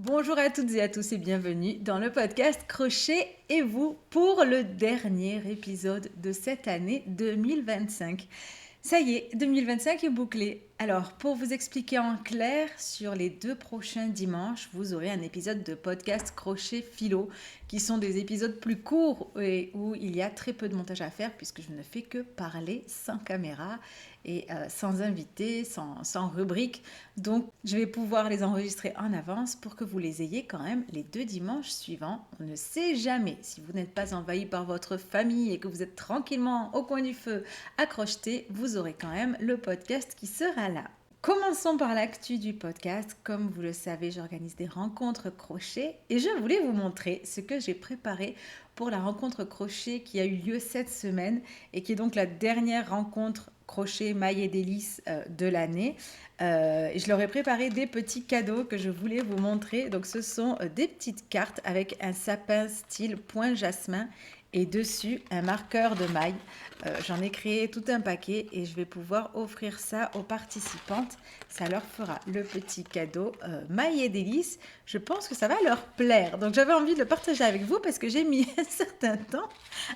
Bonjour à toutes et à tous et bienvenue dans le podcast Crochet et vous pour le dernier épisode de cette année 2025. Ça y est, 2025 est bouclé. Alors, pour vous expliquer en clair, sur les 2 prochains dimanches, vous aurez un épisode de podcast Crochet Philo, qui sont des épisodes plus courts et où il y a très peu de montage à faire, puisque je ne fais que parler sans caméra et sans invité, sans rubrique. Donc, je vais pouvoir les enregistrer en avance pour que vous les ayez quand même les 2 dimanches suivants. On ne sait jamais si vous n'êtes pas envahi par votre famille et que vous êtes tranquillement au coin du feu à crocheter, vous aurez quand même le podcast qui sera là. Commençons par l'actu du podcast. Comme vous le savez, j'organise des rencontres crochet et je voulais vous montrer ce que j'ai préparé pour la rencontre crochet qui a eu lieu cette semaine et qui est donc la dernière rencontre crochet mailles et délices de l'année. Et je leur ai préparé des petits cadeaux que je voulais vous montrer. Donc ce sont des petites cartes avec un sapin style point jasmin et dessus un marqueur de maille. J'en ai créé tout un paquet et je vais pouvoir offrir ça aux participantes. Ça leur fera le petit cadeau maille et délices. Je pense que ça va leur plaire. Donc j'avais envie de le partager avec vous parce que j'ai mis un certain temps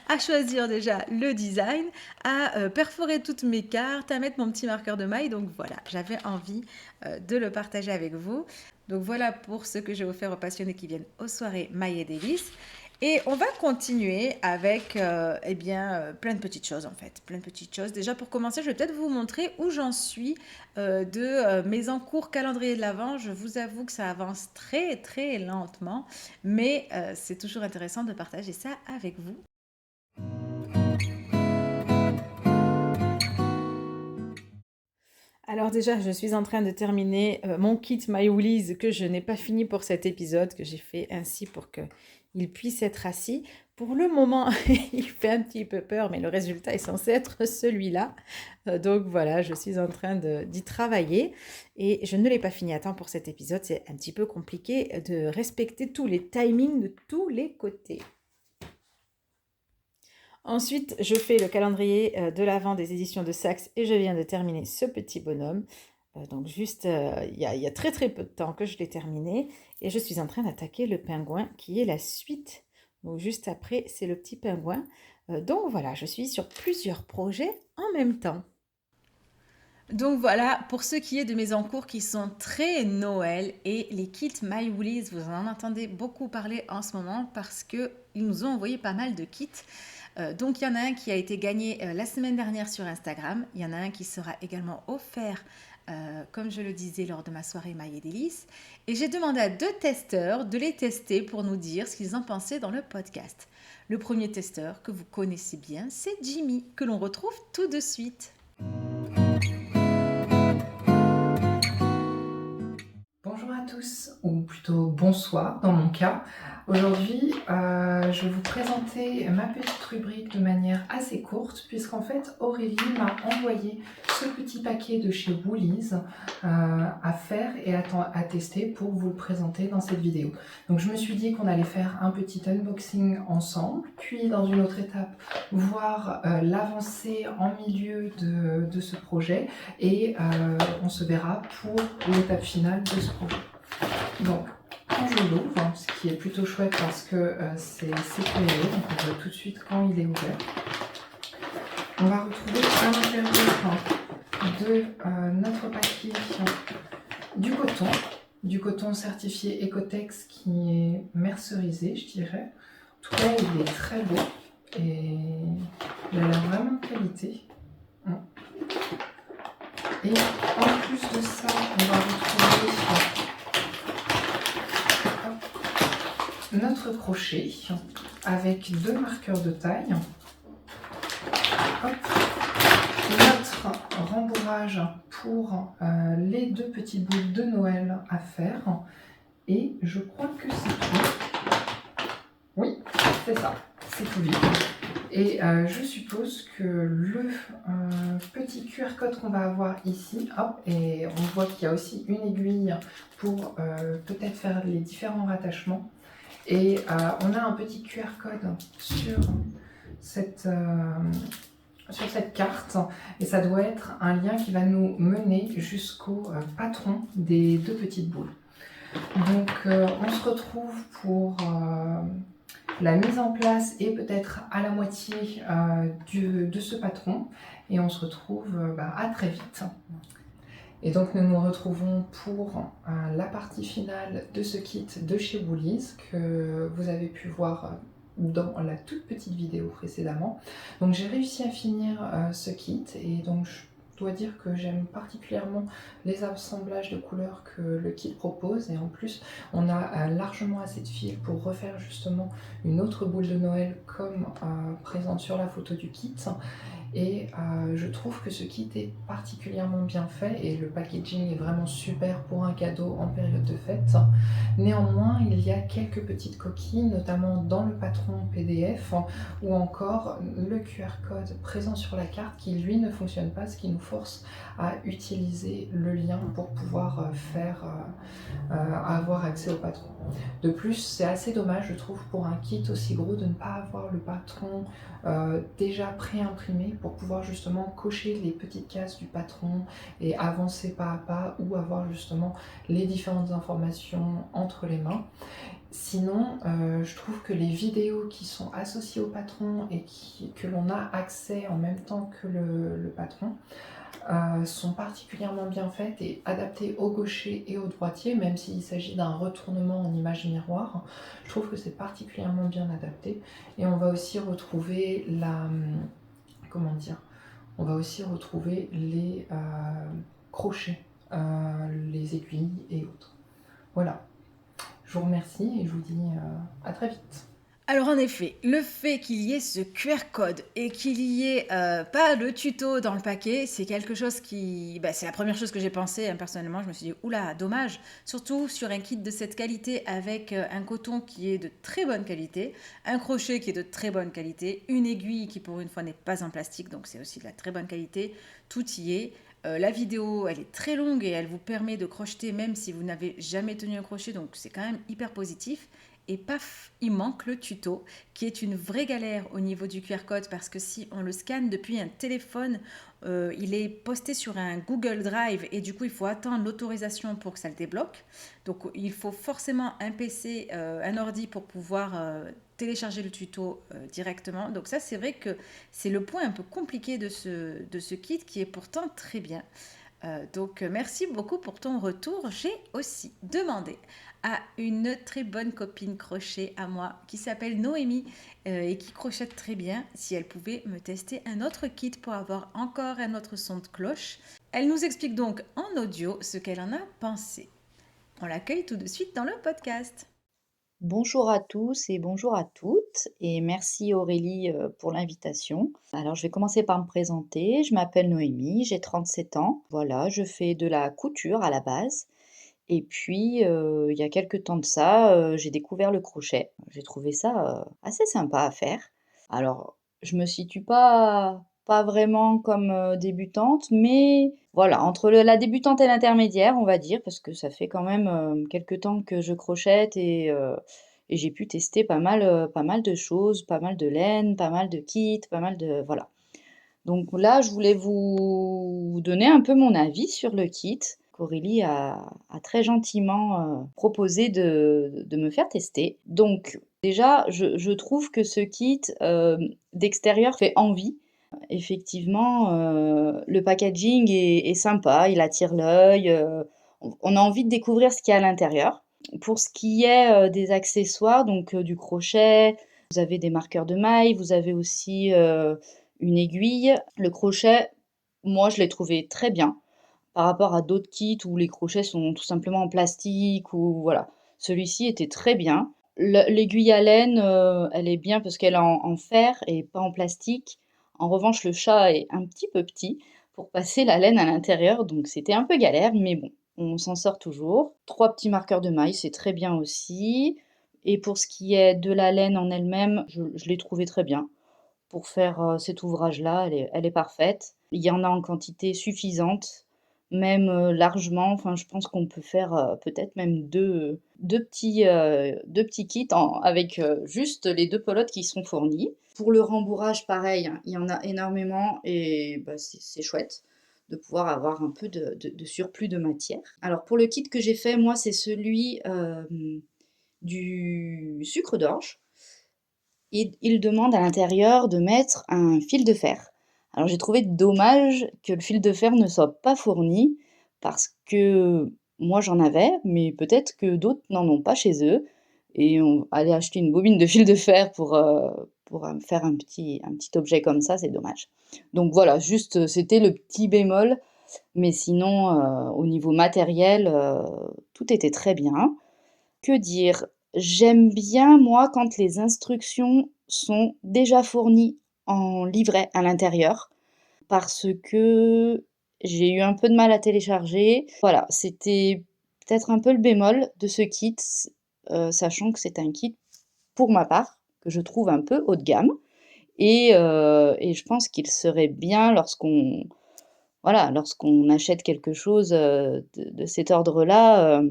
à choisir déjà le design, à perforer toutes mes cartes, à mettre mon petit marqueur de maille. Donc voilà, j'avais envie de le partager avec vous. Donc voilà pour ce que j'ai offert aux passionnés qui viennent aux soirées mailles et délices. Et on va continuer avec plein de petites choses en fait, plein de petites choses. Déjà pour commencer, je vais peut-être vous montrer où j'en suis de mes encours calendrier de l'Avent. Je vous avoue que ça avance très très lentement, mais c'est toujours intéressant de partager ça avec vous. Alors déjà, je suis en train de terminer mon kit My Woolies que je n'ai pas fini pour cet épisode, que j'ai fait ainsi pour qu'il puisse être assis. Pour le moment, il fait un petit peu peur, mais le résultat est censé être celui-là. Donc voilà, je suis en train d'y travailler et je ne l'ai pas fini à temps pour cet épisode. C'est un petit peu compliqué de respecter tous les timings de tous les côtés. Ensuite, je fais le calendrier de l'Avent des éditions de Saxe et je viens de terminer ce petit bonhomme. Donc juste, il y a très très peu de temps que je l'ai terminé et je suis en train d'attaquer le pingouin qui est la suite. Donc juste après, c'est le petit pingouin. Donc voilà, je suis sur plusieurs projets en même temps. Donc voilà, pour ce qui est de mes encours qui sont très Noël et les kits My Woolies, vous en entendez beaucoup parler en ce moment parce qu'ils nous ont envoyé pas mal de kits. Donc il y en a un qui a été gagné la semaine dernière sur Instagram, il y en a un qui sera également offert, comme je le disais, lors de ma soirée Maille et Délices. Et j'ai demandé à 2 testeurs de les tester pour nous dire ce qu'ils en pensaient dans le podcast. Le premier testeur que vous connaissez bien, c'est Jimmy, que l'on retrouve tout de suite. Bonjour à tous, ou plutôt bonsoir dans mon cas. Aujourd'hui, je vais vous présenter ma petite rubrique de manière assez courte, puisqu'en fait Aurélie m'a envoyé ce petit paquet de chez Woolies à faire et à tester pour vous le présenter dans cette vidéo. Donc je me suis dit qu'on allait faire un petit unboxing ensemble, puis dans une autre étape, voir l'avancée en milieu de ce projet et on se verra pour l'étape finale de ce projet. Donc, quand je l'ouvre, ce qui est plutôt chouette parce que c'est sécurisé, donc on voit tout de suite quand il est ouvert. On va retrouver à l'intérieur de notre paquet du coton certifié Ecotex qui est mercerisé, je dirais. En tout cas, il est très beau et il a l'air vraiment de qualité. Et en plus de ça, on va retrouver notre crochet avec 2 marqueurs de taille. Hop. Notre rembourrage pour les 2 petites boules de Noël à faire. Et je crois que c'est tout. Oui, c'est ça, c'est tout vide. Et je suppose que le petit QR code qu'on va avoir ici, hop, et on voit qu'il y a aussi une aiguille pour peut-être faire les différents rattachements. Et on a un petit QR code sur cette carte et ça doit être un lien qui va nous mener jusqu'au patron des 2 petites boules. Donc on se retrouve pour la mise en place et peut-être à la moitié de ce patron et on se retrouve à très vite. Et donc nous nous retrouvons pour la partie finale de ce kit de chez Woolies que vous avez pu voir dans la toute petite vidéo précédemment. Donc j'ai réussi à finir ce kit et donc je dois dire que j'aime particulièrement les assemblages de couleurs que le kit propose et en plus on a largement assez de fil pour refaire justement une autre boule de Noël comme présente sur la photo du kit. Et je trouve que ce kit est particulièrement bien fait et le packaging est vraiment super pour un cadeau en période de fête. Néanmoins, il y a quelques petites coquilles, notamment dans le patron PDF ou encore le QR code présent sur la carte qui lui ne fonctionne pas, ce qui nous force à utiliser le lien pour pouvoir avoir accès au patron. De plus, c'est assez dommage, je trouve, pour un kit aussi gros de ne pas avoir le patron déjà pré-imprimé pour pouvoir justement cocher les petites cases du patron et avancer pas à pas ou avoir justement les différentes informations entre les mains. Sinon, je trouve que les vidéos qui sont associées au patron et que l'on a accès en même temps que le patron sont particulièrement bien faites et adaptées au gaucher et au droitier, même s'il s'agit d'un retournement en image miroir. Je trouve que c'est particulièrement bien adapté. Et on va aussi retrouver comment dire, on va aussi retrouver les crochets, les aiguilles et autres. Voilà. Je vous remercie et je vous dis à très vite. Alors en effet, le fait qu'il y ait ce QR code et qu'il y ait pas le tuto dans le paquet, c'est quelque chose qui... c'est la première chose que j'ai pensé, hein, personnellement. Je me suis dit, oula, dommage. Surtout sur un kit de cette qualité avec un coton qui est de très bonne qualité, un crochet qui est de très bonne qualité, une aiguille qui pour une fois n'est pas en plastique, donc c'est aussi de la très bonne qualité. Tout y est. La vidéo, elle est très longue et elle vous permet de crocheter même si vous n'avez jamais tenu un crochet, donc c'est quand même hyper positif. Et paf, il manque le tuto, qui est une vraie galère au niveau du QR code, parce que si on le scanne depuis un téléphone, il est posté sur un Google Drive, et du coup, il faut attendre l'autorisation pour que ça le débloque. Donc, il faut forcément un PC, un ordi pour pouvoir télécharger le tuto directement. Donc ça, c'est vrai que c'est le point un peu compliqué de ce kit, qui est pourtant très bien. Donc merci beaucoup pour ton retour. J'ai aussi demandé à une très bonne copine crochet à moi qui s'appelle Noémie et qui crochette très bien si elle pouvait me tester un autre kit pour avoir encore un autre son de cloche. Elle nous explique donc en audio ce qu'elle en a pensé. On l'accueille tout de suite dans le podcast. Bonjour à tous et bonjour à toutes et merci Aurélie pour l'invitation. Alors je vais commencer par me présenter. Je m'appelle Noémie, j'ai 37 ans. Voilà, je fais de la couture à la base. Et puis il y a quelques temps de ça, j'ai découvert le crochet. J'ai trouvé ça assez sympa à faire. Alors je me situe pas vraiment comme débutante, mais voilà, entre la débutante et l'intermédiaire, on va dire, parce que ça fait quand même quelque temps que je crochette et j'ai pu tester pas mal de choses, pas mal de laine, pas mal de kits, pas mal de voilà. Donc là, je voulais vous donner un peu mon avis sur le kit qu'Aurélie a très gentiment proposé de me faire tester. Donc déjà, je trouve que ce kit d'extérieur fait envie. Effectivement, le packaging est sympa, il attire l'œil, on a envie de découvrir ce qu'il y a à l'intérieur. Pour ce qui est des accessoires, donc du crochet, vous avez des marqueurs de mailles, vous avez aussi une aiguille. Le crochet, moi, je l'ai trouvé très bien par rapport à d'autres kits où les crochets sont tout simplement en plastique ou voilà. Celui-ci était très bien. L'aiguille à laine, elle est bien parce qu'elle est en fer et pas en plastique. En revanche, le chat est un petit peu petit pour passer la laine à l'intérieur, donc c'était un peu galère, mais bon, on s'en sort toujours. 3 petits marqueurs de mailles, c'est très bien aussi. Et pour ce qui est de la laine en elle-même, je l'ai trouvée très bien. Pour faire, cet ouvrage-là, elle est parfaite. Il y en a en quantité suffisante, même, largement. Enfin, je pense qu'on peut faire, peut-être même 2 petits kits avec, juste les 2 pelotes qui sont fournies. Pour le rembourrage, pareil, hein, il y en a énormément et bah, c'est chouette. de pouvoir avoir un peu de surplus de matière. Alors pour le kit que j'ai fait, moi, c'est celui, du sucre d'orge. Il demande à l'intérieur de mettre un fil de fer. Alors j'ai trouvé dommage que le fil de fer ne soit pas fourni parce que moi j'en avais, mais peut-être que d'autres n'en ont pas chez eux et on aller acheter une bobine de fil de fer pour faire un petit objet comme ça, c'est dommage. Donc voilà, juste, c'était le petit bémol, mais sinon, au niveau matériel, tout était très bien. Que dire? J'aime bien, moi, quand les instructions sont déjà fournies en livret à l'intérieur, parce que j'ai eu un peu de mal à télécharger. Voilà, c'était peut-être un peu le bémol de ce kit, sachant que c'est un kit, pour ma part, que je trouve un peu haut de gamme et je pense qu'il serait bien lorsqu'on achète quelque chose, de cet ordre-là,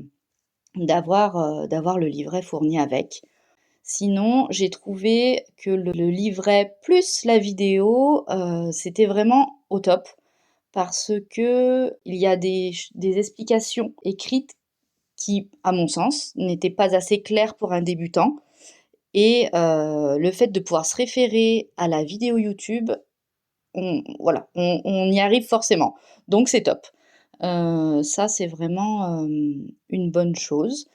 d'avoir le livret fourni avec. Sinon, j'ai trouvé que le livret plus la vidéo, c'était vraiment au top parce qu'il y a des explications écrites qui, à mon sens, n'étaient pas assez claires pour un débutant et le fait de pouvoir se référer à la vidéo YouTube, on y arrive forcément, donc c'est top. Ça, c'est vraiment, une bonne chose.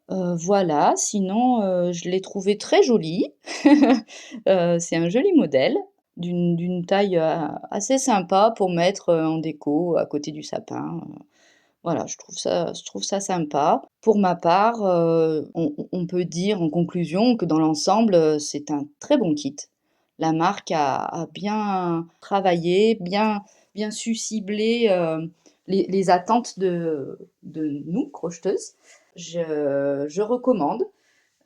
Voilà, sinon, je l'ai trouvé très joli. C'est un joli modèle d'une taille, assez sympa pour mettre, en déco à côté du sapin, voilà, je trouve ça sympa. Pour ma part, on peut dire en conclusion que dans l'ensemble, c'est un très bon kit. La marque a bien travaillé, bien su cibler, les attentes de nous, crocheteuses. Je recommande.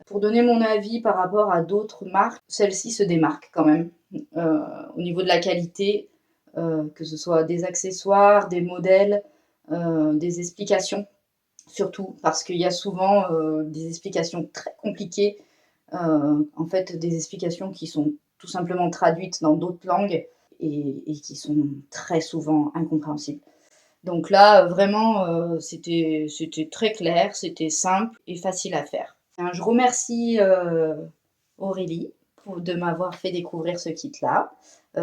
Pour donner mon avis par rapport à d'autres marques, celle-ci se démarque quand même, au niveau de la qualité, que ce soit des accessoires, des modèles, des explications, surtout parce qu'il y a souvent, des explications très compliquées, en fait, des explications qui sont tout simplement traduites dans d'autres langues et qui sont très souvent incompréhensibles. Donc là, vraiment, c'était très clair, c'était simple et facile à faire. Je remercie, Aurélie de m'avoir fait découvrir ce kit-là.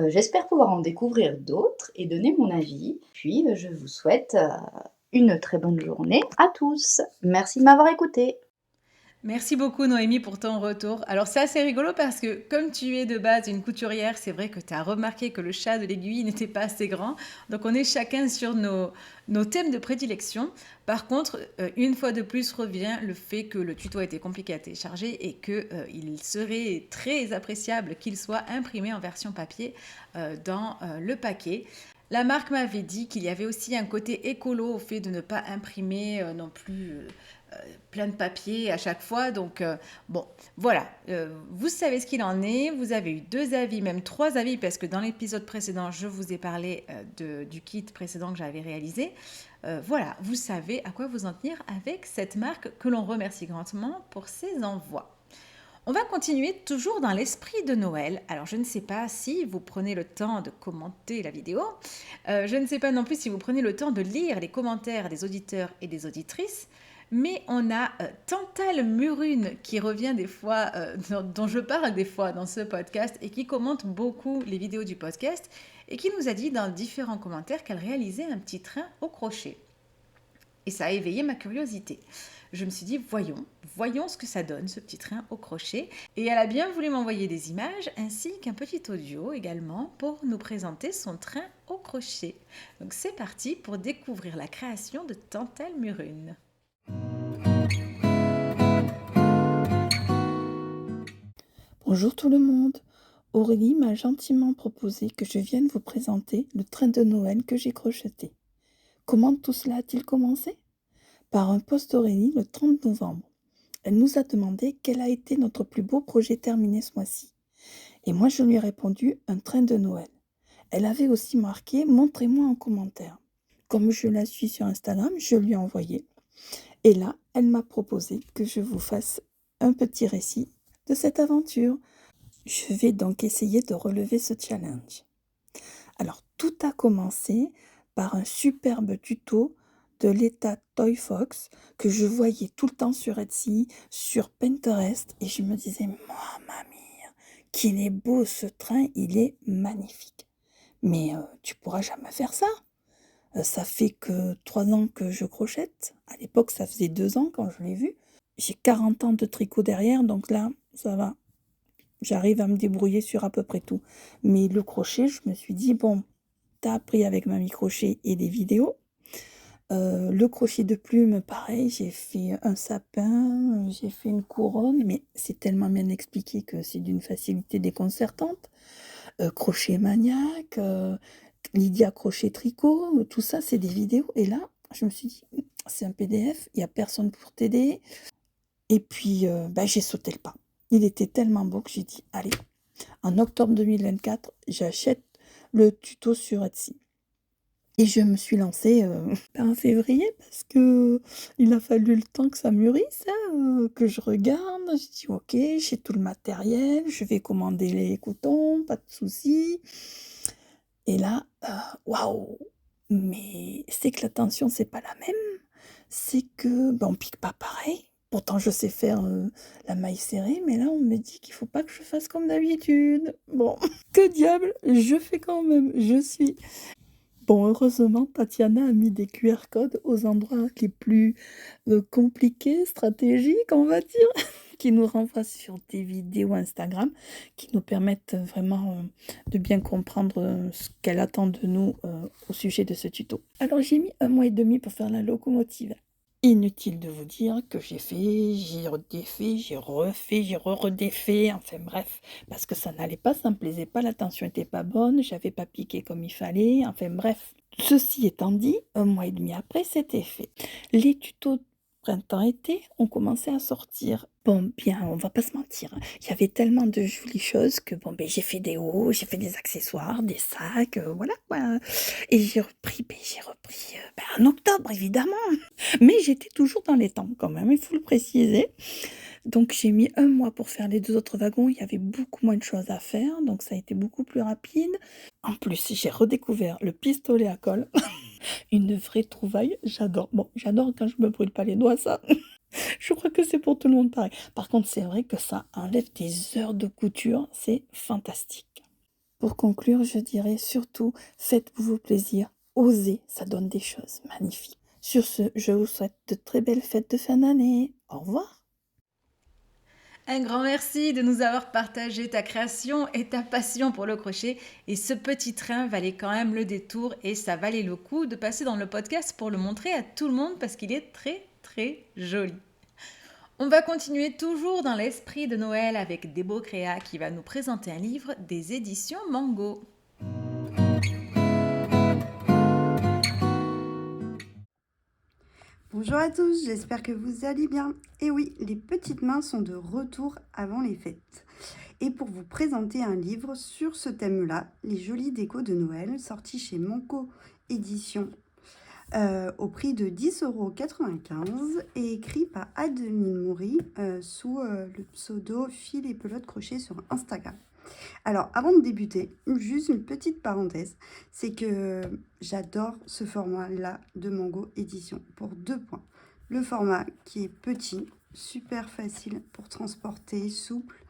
J'espère pouvoir en découvrir d'autres et donner mon avis. Puis, je vous souhaite, une très bonne journée à tous. Merci de m'avoir écoutée. Merci beaucoup Noémie pour ton retour. Alors c'est assez rigolo parce que comme tu es de base une couturière, c'est vrai que tu as remarqué que le chat de l'aiguille n'était pas assez grand. Donc on est chacun sur nos thèmes de prédilection. Par contre, une fois de plus revient le fait que le tuto a été compliqué à télécharger et qu'il serait très appréciable qu'il soit imprimé en version papier dans le paquet. La marque m'avait dit qu'il y avait aussi un côté écolo au fait de ne pas imprimer non plus plein de papier à chaque fois. Donc, bon, voilà. Vous savez ce qu'il en est. Vous avez eu 2 avis, même 3 avis, parce que dans l'épisode précédent, je vous ai parlé du kit précédent que j'avais réalisé. Voilà, vous savez à quoi vous en tenir avec cette marque que l'on remercie grandement pour ses envois. On va continuer toujours dans l'esprit de Noël. Alors, je ne sais pas si vous prenez le temps de commenter la vidéo. Je ne sais pas non plus si vous prenez le temps de lire les commentaires des auditeurs et des auditrices. Mais on a Tantal Murune qui revient des fois, dont je parle des fois dans ce podcast et qui commente beaucoup les vidéos du podcast et qui nous a dit dans différents commentaires qu'elle réalisait un petit train au crochet. Et ça a éveillé ma curiosité. Je me suis dit, voyons ce que ça donne, ce petit train au crochet. Et elle a bien voulu m'envoyer des images ainsi qu'un petit audio également pour nous présenter son train au crochet. Donc c'est parti pour découvrir la création de Tantal Murune. Bonjour tout le monde. Aurélie m'a gentiment proposé que je vienne vous présenter le train de Noël que j'ai crocheté. Comment tout cela a-t-il commencé? Par un post d'Aurélie le 30 novembre. Elle nous a demandé quel a été notre plus beau projet terminé ce mois-ci. Et moi je lui ai répondu un train de Noël. Elle avait aussi marqué « Montrez-moi en commentaire ». Comme je la suis sur Instagram, je lui ai envoyé. Et là, elle m'a proposé que je vous fasse un petit récit de cette aventure. Je vais donc essayer de relever ce challenge. Alors, tout a commencé par un superbe tuto de l'État Toy Fox que je voyais tout le temps sur Etsy, sur Pinterest, et je me disais: «Mamma mia, qu'il est beau ce train, il est magnifique. Mais tu pourras jamais faire ça. Ça fait que 3 ans que je crochète. À l'époque, ça faisait 2 ans quand je l'ai vu. J'ai 40 ans de tricot derrière, donc là, ça va. J'arrive à me débrouiller sur à peu près tout. Mais le crochet, je me suis dit: "Bon, t'as appris avec Mamie Crochet et des vidéos". Le crochet de plume, pareil, j'ai fait un sapin, j'ai fait une couronne, mais c'est tellement bien expliqué que c'est d'une facilité déconcertante. Crochet maniaque, Lydia Crochet Tricot, tout ça, c'est des vidéos. Et là, je me suis dit: C'est un PDF, il y a personne pour t'aider». Et puis, j'ai sauté le pas. Il était tellement beau que j'ai dit: «Allez, en octobre 2024, j'achète le tuto sur Etsy». Et je me suis lancée, en février parce qu'il a fallu le temps que ça mûrisse, hein, que je regarde. J'ai dit: «OK, j'ai tout le matériel, je vais commander les coutons, pas de souci». Et là, waouh! Mais c'est que la tension, c'est pas la même. C'est que, on pique pas pareil. Pourtant, je sais faire, la maille serrée, mais là, on me dit qu'il faut pas que je fasse comme d'habitude. Bon, que diable, je fais quand même, je suis. Bon, heureusement, Tatiana a mis des QR codes aux endroits les plus, compliqués, stratégiques, on va dire, qui nous renvoient sur des vidéos Instagram, qui nous permettent vraiment, de bien comprendre, ce qu'elle attend de nous, au sujet de ce tuto. Alors j'ai mis 1 mois et demi pour faire la locomotive. Inutile de vous dire que j'ai fait, j'ai redéfait, j'ai refait, j'ai redéfait, enfin bref, parce que ça n'allait pas, ça me plaisait pas, la tension était pas bonne, j'avais pas piqué comme il fallait, enfin bref. Ceci étant dit, 1 mois et demi après, c'était fait. Les tutos printemps-été ont commencé à sortir. Bon, bien, on va pas se mentir, hein, il y avait tellement de jolies choses que j'ai fait des hauts, j'ai fait des accessoires, des sacs, voilà quoi. Et j'ai repris, en octobre évidemment. Mais j'étais toujours dans les temps quand même, il faut le préciser. Donc j'ai mis 1 mois pour faire les 2 autres wagons, il y avait beaucoup moins de choses à faire, donc ça a été beaucoup plus rapide. En plus, j'ai redécouvert le pistolet à colle, une vraie trouvaille, j'adore. Bon, j'adore quand je me brûle pas les doigts, ça. Je crois que c'est pour tout le monde pareil. Par contre, c'est vrai que ça enlève des heures de couture, c'est fantastique. Pour conclure, je dirais surtout, faites-vous plaisir, osez, ça donne des choses magnifiques. Sur ce, je vous souhaite de très belles fêtes de fin d'année. Au revoir. Un grand merci de nous avoir partagé ta création et ta passion pour le crochet. Et ce petit train valait quand même le détour et ça valait le coup de passer dans le podcast pour le montrer à tout le monde parce qu'il est très très joli. On va continuer toujours dans l'esprit de Noël avec Debo Créa qui va nous présenter un livre des éditions Mango. Bonjour à tous, j'espère que vous allez bien. Et oui, les petites mains sont de retour avant les fêtes. Et pour vous présenter un livre sur ce thème-là, Les jolies décos de Noël, sorti chez Manco Édition au prix de 10,95 € et écrit par Adeline Moury sous le pseudo Fil et Pelote Crochet sur Instagram. Alors, avant de débuter, juste une petite parenthèse, c'est que j'adore ce format-là de Mango Édition pour 2 points. Le format qui est petit, super facile pour transporter, souple,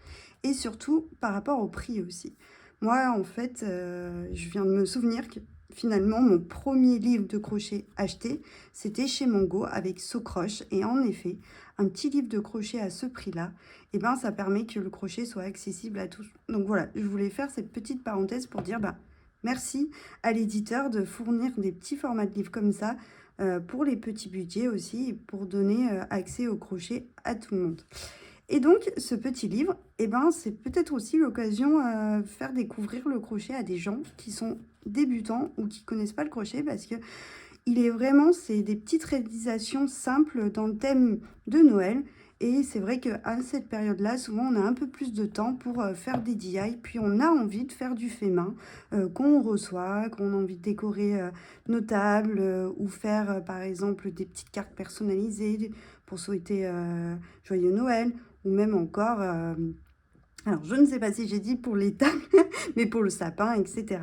et surtout par rapport au prix aussi. Moi, en fait, je viens de me souvenir que finalement, mon premier livre de crochet acheté, c'était chez Mango avec Socroche. Et en effet, un petit livre de crochet à ce prix-là, ça permet que le crochet soit accessible à tous. Donc voilà, je voulais faire cette petite parenthèse pour dire merci à l'éditeur de fournir des petits formats de livres comme ça pour les petits budgets aussi, et pour donner accès au crochet à tout le monde. Et donc, ce petit livre, c'est peut-être aussi l'occasion de faire découvrir le crochet à des gens qui sont débutants ou qui ne connaissent pas le crochet, parce que c'est des petites réalisations simples dans le thème de Noël. Et c'est vrai qu'à cette période-là, souvent, on a un peu plus de temps pour faire des DIY. Puis, on a envie de faire du fait main qu'on reçoit, qu'on a envie de décorer nos tables ou faire, par exemple, des petites cartes personnalisées pour souhaiter joyeux Noël. Ou même encore Alors, je ne sais pas si j'ai dit pour les tables, mais pour le sapin, etc.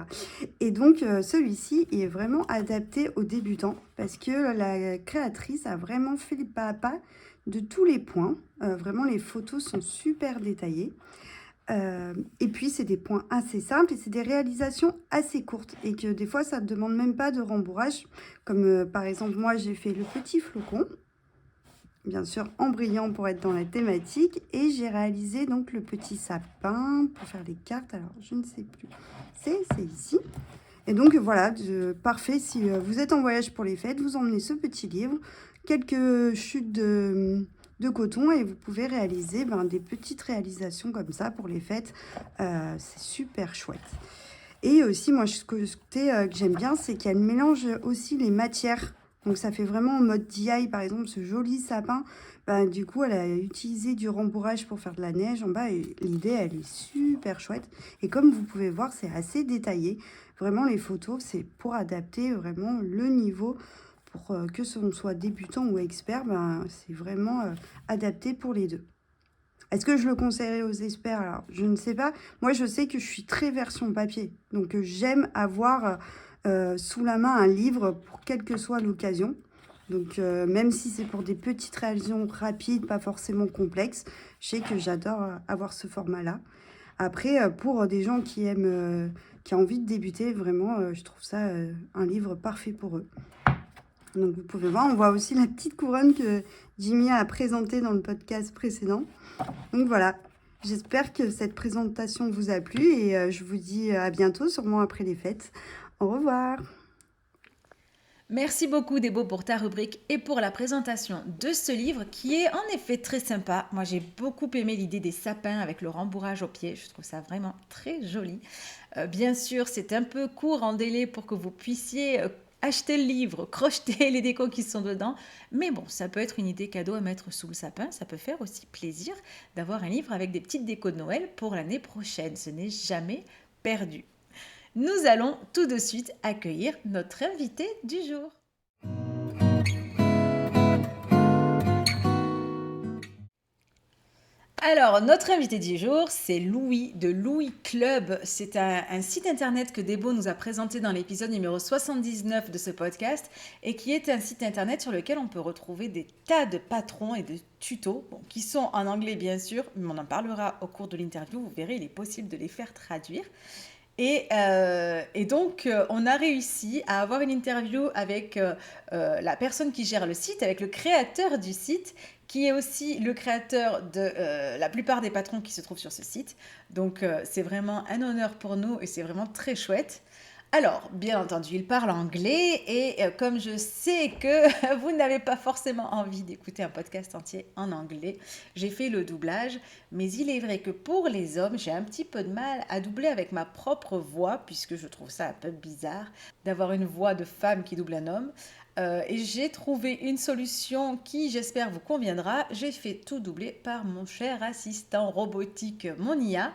Et donc, celui-ci est vraiment adapté aux débutants parce que la créatrice a vraiment fait le pas à pas de tous les points. Vraiment, les photos sont super détaillées. Et puis, c'est des points assez simples et c'est des réalisations assez courtes et que des fois, ça ne demande même pas de rembourrage. Comme par exemple, moi, j'ai fait le petit flocon, bien sûr en brillant pour être dans la thématique, et j'ai réalisé donc le petit sapin pour faire les cartes. Alors, je ne sais plus, c'est ici. Et donc voilà, parfait, si vous êtes en voyage pour les fêtes, vous emmenez ce petit livre, quelques chutes de coton et vous pouvez réaliser des petites réalisations comme ça pour les fêtes. C'est super chouette. Et aussi, moi, ce que j'aime bien, c'est qu'elle mélange aussi les matières. Donc ça fait vraiment en mode DIY, par exemple, ce joli sapin. Du coup, elle a utilisé du rembourrage pour faire de la neige en bas. Et l'idée, elle est super chouette. Et comme vous pouvez voir, c'est assez détaillé. Vraiment, les photos, c'est pour adapter vraiment le niveau. Pour que ce soit débutant ou expert, c'est vraiment adapté pour les deux. Est-ce que je le conseillerais aux experts? Alors, je ne sais pas. Moi, je sais que je suis très version papier. Donc, j'aime avoir sous la main un livre pour quelle que soit l'occasion. Donc, même si c'est pour des petites réalisations rapides, pas forcément complexes, je sais que j'adore avoir ce format-là. Après, pour des gens qui aiment, qui ont envie de débuter, vraiment, je trouve ça un livre parfait pour eux. Donc, vous pouvez voir, on voit aussi la petite couronne que Jimmy a présentée dans le podcast précédent. Donc voilà, j'espère que cette présentation vous a plu et je vous dis à bientôt, sûrement après les fêtes. Au revoir. Merci beaucoup Débo pour ta rubrique et pour la présentation de ce livre qui est en effet très sympa. Moi j'ai beaucoup aimé l'idée des sapins avec le rembourrage au pied, je trouve ça vraiment très joli. Bien sûr c'est un peu court en délai pour que vous puissiez acheter le livre, crocheter les décos qui sont dedans, mais bon ça peut être une idée cadeau à mettre sous le sapin, ça peut faire aussi plaisir d'avoir un livre avec des petites décos de Noël pour l'année prochaine, ce n'est jamais perdu. Nous allons tout de suite accueillir notre invité du jour. Alors, notre invité du jour, c'est Louis de Louis Club. C'est un site internet que Débo nous a présenté dans l'épisode numéro 79 de ce podcast et qui est un site internet sur lequel on peut retrouver des tas de patrons et de tutos qui sont en anglais bien sûr, mais on en parlera au cours de l'interview. Vous verrez, il est possible de les faire traduire. Et donc, on a réussi à avoir une interview avec la personne qui gère le site, avec le créateur du site, qui est aussi le créateur de la plupart des patrons qui se trouvent sur ce site. Donc, c'est vraiment un honneur pour nous et c'est vraiment très chouette. Alors, bien entendu, il parle anglais et comme je sais que vous n'avez pas forcément envie d'écouter un podcast entier en anglais, j'ai fait le doublage. Mais il est vrai que pour les hommes, j'ai un petit peu de mal à doubler avec ma propre voix, puisque je trouve ça un peu bizarre d'avoir une voix de femme qui double un homme. Et j'ai trouvé une solution qui, j'espère, vous conviendra. J'ai fait tout doubler par mon cher assistant robotique, mon IA,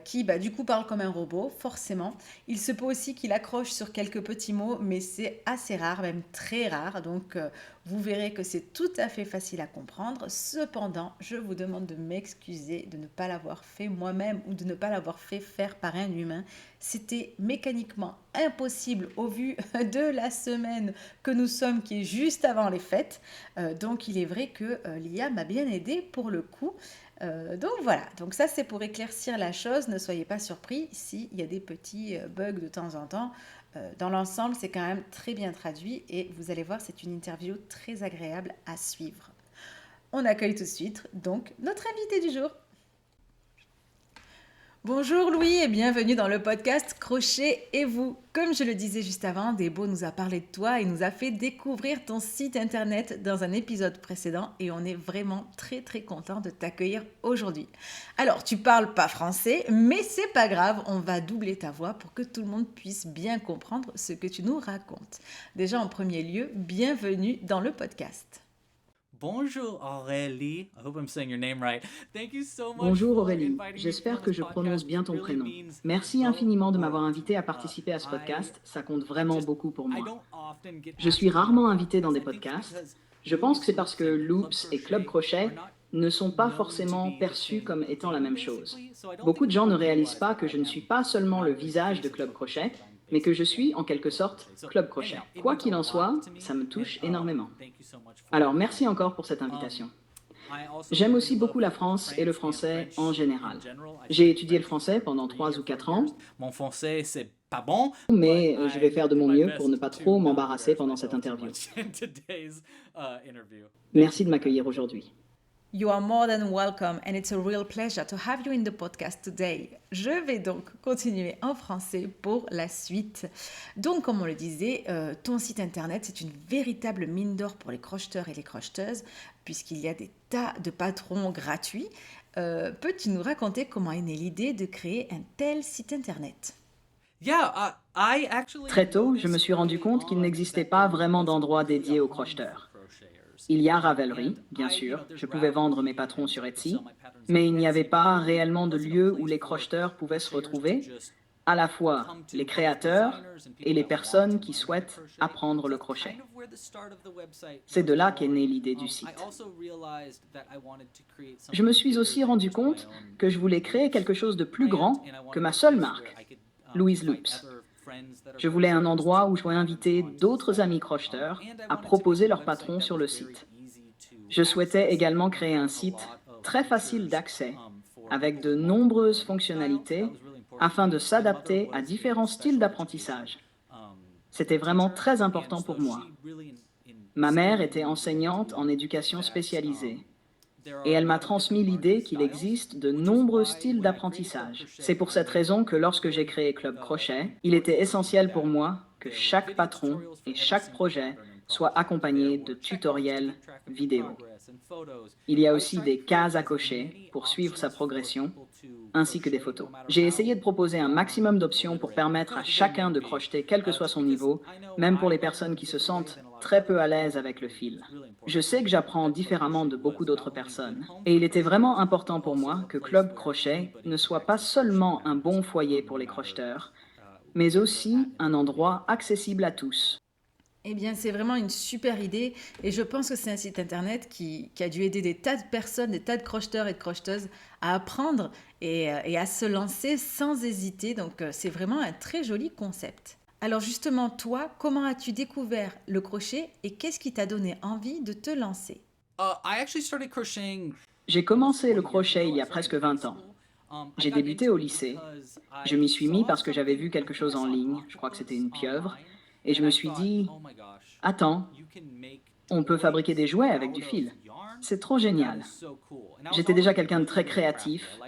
qui du coup parle comme un robot, forcément. Il se peut aussi qu'il accroche sur quelques petits mots, mais c'est assez rare, même très rare. Donc, vous verrez que c'est tout à fait facile à comprendre. Cependant, je vous demande de m'excuser de ne pas l'avoir fait moi-même ou de ne pas l'avoir fait faire par un humain. C'était mécaniquement impossible au vu de la semaine que nous sommes, qui est juste avant les fêtes. Donc, il est vrai que l'IA m'a bien aidé pour le coup. Donc voilà, donc ça c'est pour éclaircir la chose, ne soyez pas surpris s'il y a des petits bugs de temps en temps. Dans l'ensemble, c'est quand même très bien traduit et vous allez voir, c'est une interview très agréable à suivre. On accueille tout de suite donc notre invité du jour. Bonjour Louis et bienvenue dans le podcast Crochet et vous. Comme je le disais juste avant, Débo nous a parlé de toi et nous a fait découvrir ton site internet dans un épisode précédent et on est vraiment très très content de t'accueillir aujourd'hui. Alors tu parles pas français mais c'est pas grave, on va doubler ta voix pour que tout le monde puisse bien comprendre ce que tu nous racontes. Déjà en premier lieu, bienvenue dans le podcast. Bonjour Aurélie, I hope I'm saying your name right. Thank you so much. Bonjour Aurélie, j'espère que je prononce bien ton prénom. Merci infiniment de m'avoir invité à participer à ce podcast, ça compte vraiment beaucoup pour moi. Je suis rarement invité dans des podcasts. Je pense que c'est parce que Loops et Club Crochet ne sont pas forcément perçus comme étant la même chose. Beaucoup de gens ne réalisent pas que je ne suis pas seulement le visage de Club Crochet, mais que je suis en quelque sorte Club Crochet. Quoi qu'il en soit, ça me touche énormément. Alors merci encore pour cette invitation. J'aime aussi beaucoup la France et le français en général. J'ai étudié le français pendant 3 ou 4 ans, Mon français, c'est pas bon, mais je vais faire de mon mieux pour ne pas trop m'embarrasser pendant cette interview. Merci de m'accueillir aujourd'hui. You are more than welcome and it's a real pleasure to have you in the podcast today. Je vais donc continuer en français pour la suite. Donc, comme on le disait, ton site internet, c'est une véritable mine d'or pour les crocheteurs et les crocheteuses, puisqu'il y a des tas de patrons gratuits. Peux-tu nous raconter comment est née l'idée de créer un tel site internet? Très tôt, je me suis rendu compte qu'il n'existait pas vraiment d'endroit dédié aux crocheteurs. Il y a Ravelry, bien sûr, je pouvais vendre mes patrons sur Etsy, mais il n'y avait pas réellement de lieu où les crocheteurs pouvaient se retrouver, à la fois les créateurs et les personnes qui souhaitent apprendre le crochet. C'est de là qu'est née l'idée du site. Je me suis aussi rendu compte que je voulais créer quelque chose de plus grand que ma seule marque, Louise Loops. Je voulais un endroit où je pourrais inviter d'autres amis crocheteurs à proposer leurs patrons sur le site. Je souhaitais également créer un site très facile d'accès, avec de nombreuses fonctionnalités, afin de s'adapter à différents styles d'apprentissage. C'était vraiment très important pour moi. Ma mère était enseignante en éducation spécialisée. Et elle m'a transmis l'idée qu'il existe de nombreux styles d'apprentissage. C'est pour cette raison que lorsque j'ai créé Club Crochet, il était essentiel pour moi que chaque patron et chaque projet soient accompagnés de tutoriels vidéo. Il y a aussi des cases à cocher pour suivre sa progression, ainsi que des photos. J'ai essayé de proposer un maximum d'options pour permettre à chacun de crocheter quel que soit son niveau, même pour les personnes qui se sentent très peu à l'aise avec le fil. Je sais que j'apprends différemment de beaucoup d'autres personnes, et il était vraiment important pour moi que Club Crochet ne soit pas seulement un bon foyer pour les crocheteurs, mais aussi un endroit accessible à tous. Eh bien, c'est vraiment une super idée et je pense que c'est un site internet qui a dû aider des tas de personnes, des tas de crocheteurs et de crocheteuses à apprendre et à se lancer sans hésiter. Donc, c'est vraiment un très joli concept. Alors justement, toi, comment as-tu découvert le crochet et qu'est-ce qui t'a donné envie de te lancer? J'ai commencé le crochet il y a presque 20 ans. J'ai débuté au lycée. Je m'y suis mis parce que j'avais vu quelque chose en ligne, je crois que c'était une pieuvre, et je me suis dit, attends, on peut fabriquer des jouets avec du fil. C'est trop génial. J'étais déjà quelqu'un de très créatif.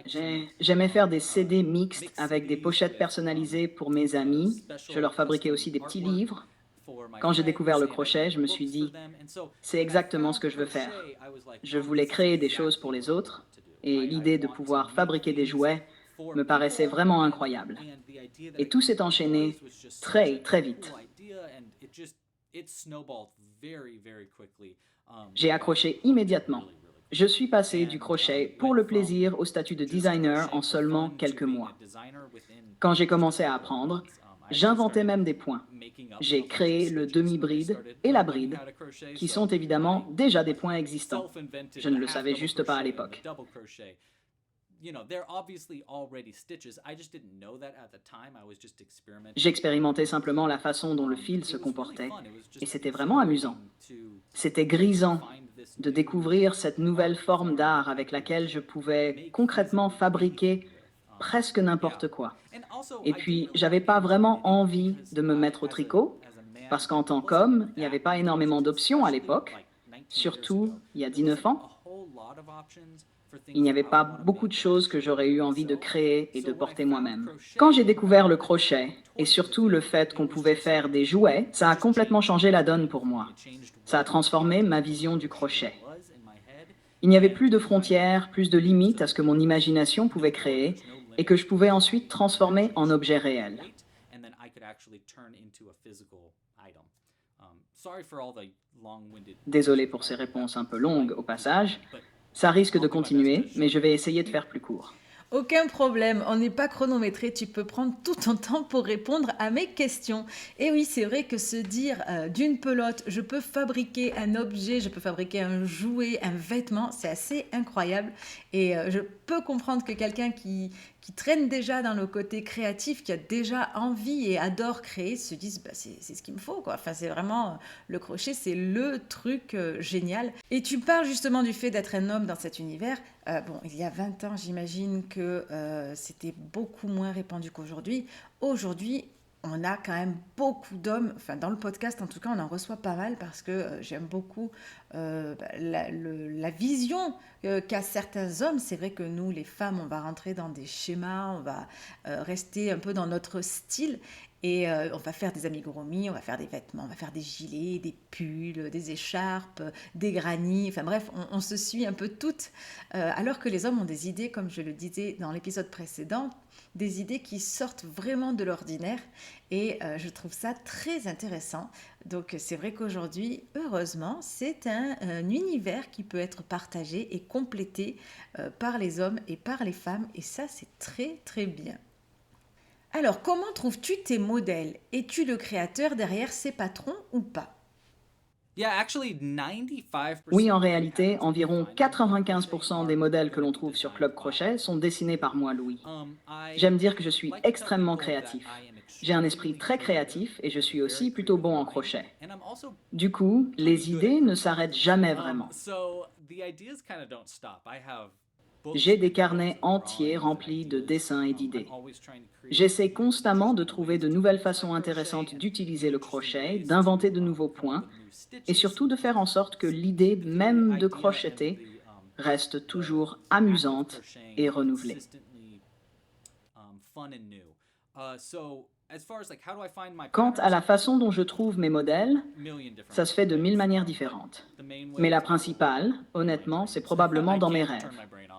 J'aimais faire des CD mixtes avec des pochettes personnalisées pour mes amis. Je leur fabriquais aussi des petits livres. Quand j'ai découvert le crochet, je me suis dit, c'est exactement ce que je veux faire. Je voulais créer des choses pour les autres, et l'idée de pouvoir fabriquer des jouets me paraissait vraiment incroyable. Et tout s'est enchaîné très, très vite. J'ai accroché immédiatement. Je suis passé du crochet pour le plaisir au statut de designer en seulement quelques mois. Quand j'ai commencé à apprendre, j'inventais même des points. J'ai créé le demi-bride et la bride, qui sont évidemment déjà des points existants. Je ne le savais juste pas à l'époque. J'expérimentais simplement la façon dont le fil se comportait, et c'était vraiment amusant. C'était grisant de découvrir cette nouvelle forme d'art avec laquelle je pouvais concrètement fabriquer presque n'importe quoi. Et puis, j'avais pas vraiment envie de me mettre au tricot, parce qu'en tant qu'homme, il n'y avait pas énormément d'options à l'époque, surtout il y a 19 ans. Il n'y avait pas beaucoup de choses que j'aurais eu envie de créer et de porter moi-même. Quand j'ai découvert le crochet, et surtout le fait qu'on pouvait faire des jouets, ça a complètement changé la donne pour moi. Ça a transformé ma vision du crochet. Il n'y avait plus de frontières, plus de limites à ce que mon imagination pouvait créer, et que je pouvais ensuite transformer en objet réel. Désolé pour ces réponses un peu longues au passage. Ça risque de continuer, mais je vais essayer de faire plus court. Aucun problème, on n'est pas chronométré, tu peux prendre tout ton temps pour répondre à mes questions. Et oui, c'est vrai que se dire d'une pelote, je peux fabriquer un objet, je peux fabriquer un jouet, un vêtement, c'est assez incroyable. Et je peux comprendre que quelqu'un qui traîne déjà dans le côté créatif, qui a déjà envie et adore créer, se dise bah, c'est ce qu'il me faut, quoi. Enfin, c'est vraiment le crochet, c'est le truc génial. Et tu parles justement du fait d'être un homme dans cet univers. Bon, il y a 20 ans, j'imagine que c'était beaucoup moins répandu qu'aujourd'hui. Aujourd'hui, on a quand même beaucoup d'hommes, enfin dans le podcast en tout cas, on en reçoit pas mal parce que j'aime beaucoup la vision qu'a certains hommes. C'est vrai que nous, les femmes, on va rentrer dans des schémas, on va rester un peu dans notre style et on va faire des amigurumis, on va faire des vêtements, on va faire des gilets, des pulls, des écharpes, des grannies, enfin bref, on se suit un peu toutes, alors que les hommes ont des idées, comme je le disais dans l'épisode précédent, des idées qui sortent vraiment de l'ordinaire et je trouve ça très intéressant. Donc c'est vrai qu'aujourd'hui, heureusement, c'est un univers qui peut être partagé et complété par les hommes et par les femmes et ça c'est très très bien. Alors comment trouves-tu tes modèles? Es-tu le créateur derrière ces patrons ou pas? Oui, en réalité, environ 95% des modèles que l'on trouve sur Club Crochet sont dessinés par moi, Louis. J'aime dire que je suis extrêmement créatif. J'ai un esprit très créatif et je suis aussi plutôt bon en crochet. Du coup, les idées ne s'arrêtent jamais vraiment. J'ai des carnets entiers remplis de dessins et d'idées. J'essaie constamment de trouver de nouvelles façons intéressantes d'utiliser le crochet, d'inventer de nouveaux points et surtout de faire en sorte que l'idée même de crocheter reste toujours amusante et renouvelée. Quant à la façon dont je trouve mes modèles, ça se fait de 1000 manières différentes. Mais la principale, honnêtement, c'est probablement dans mes rêves.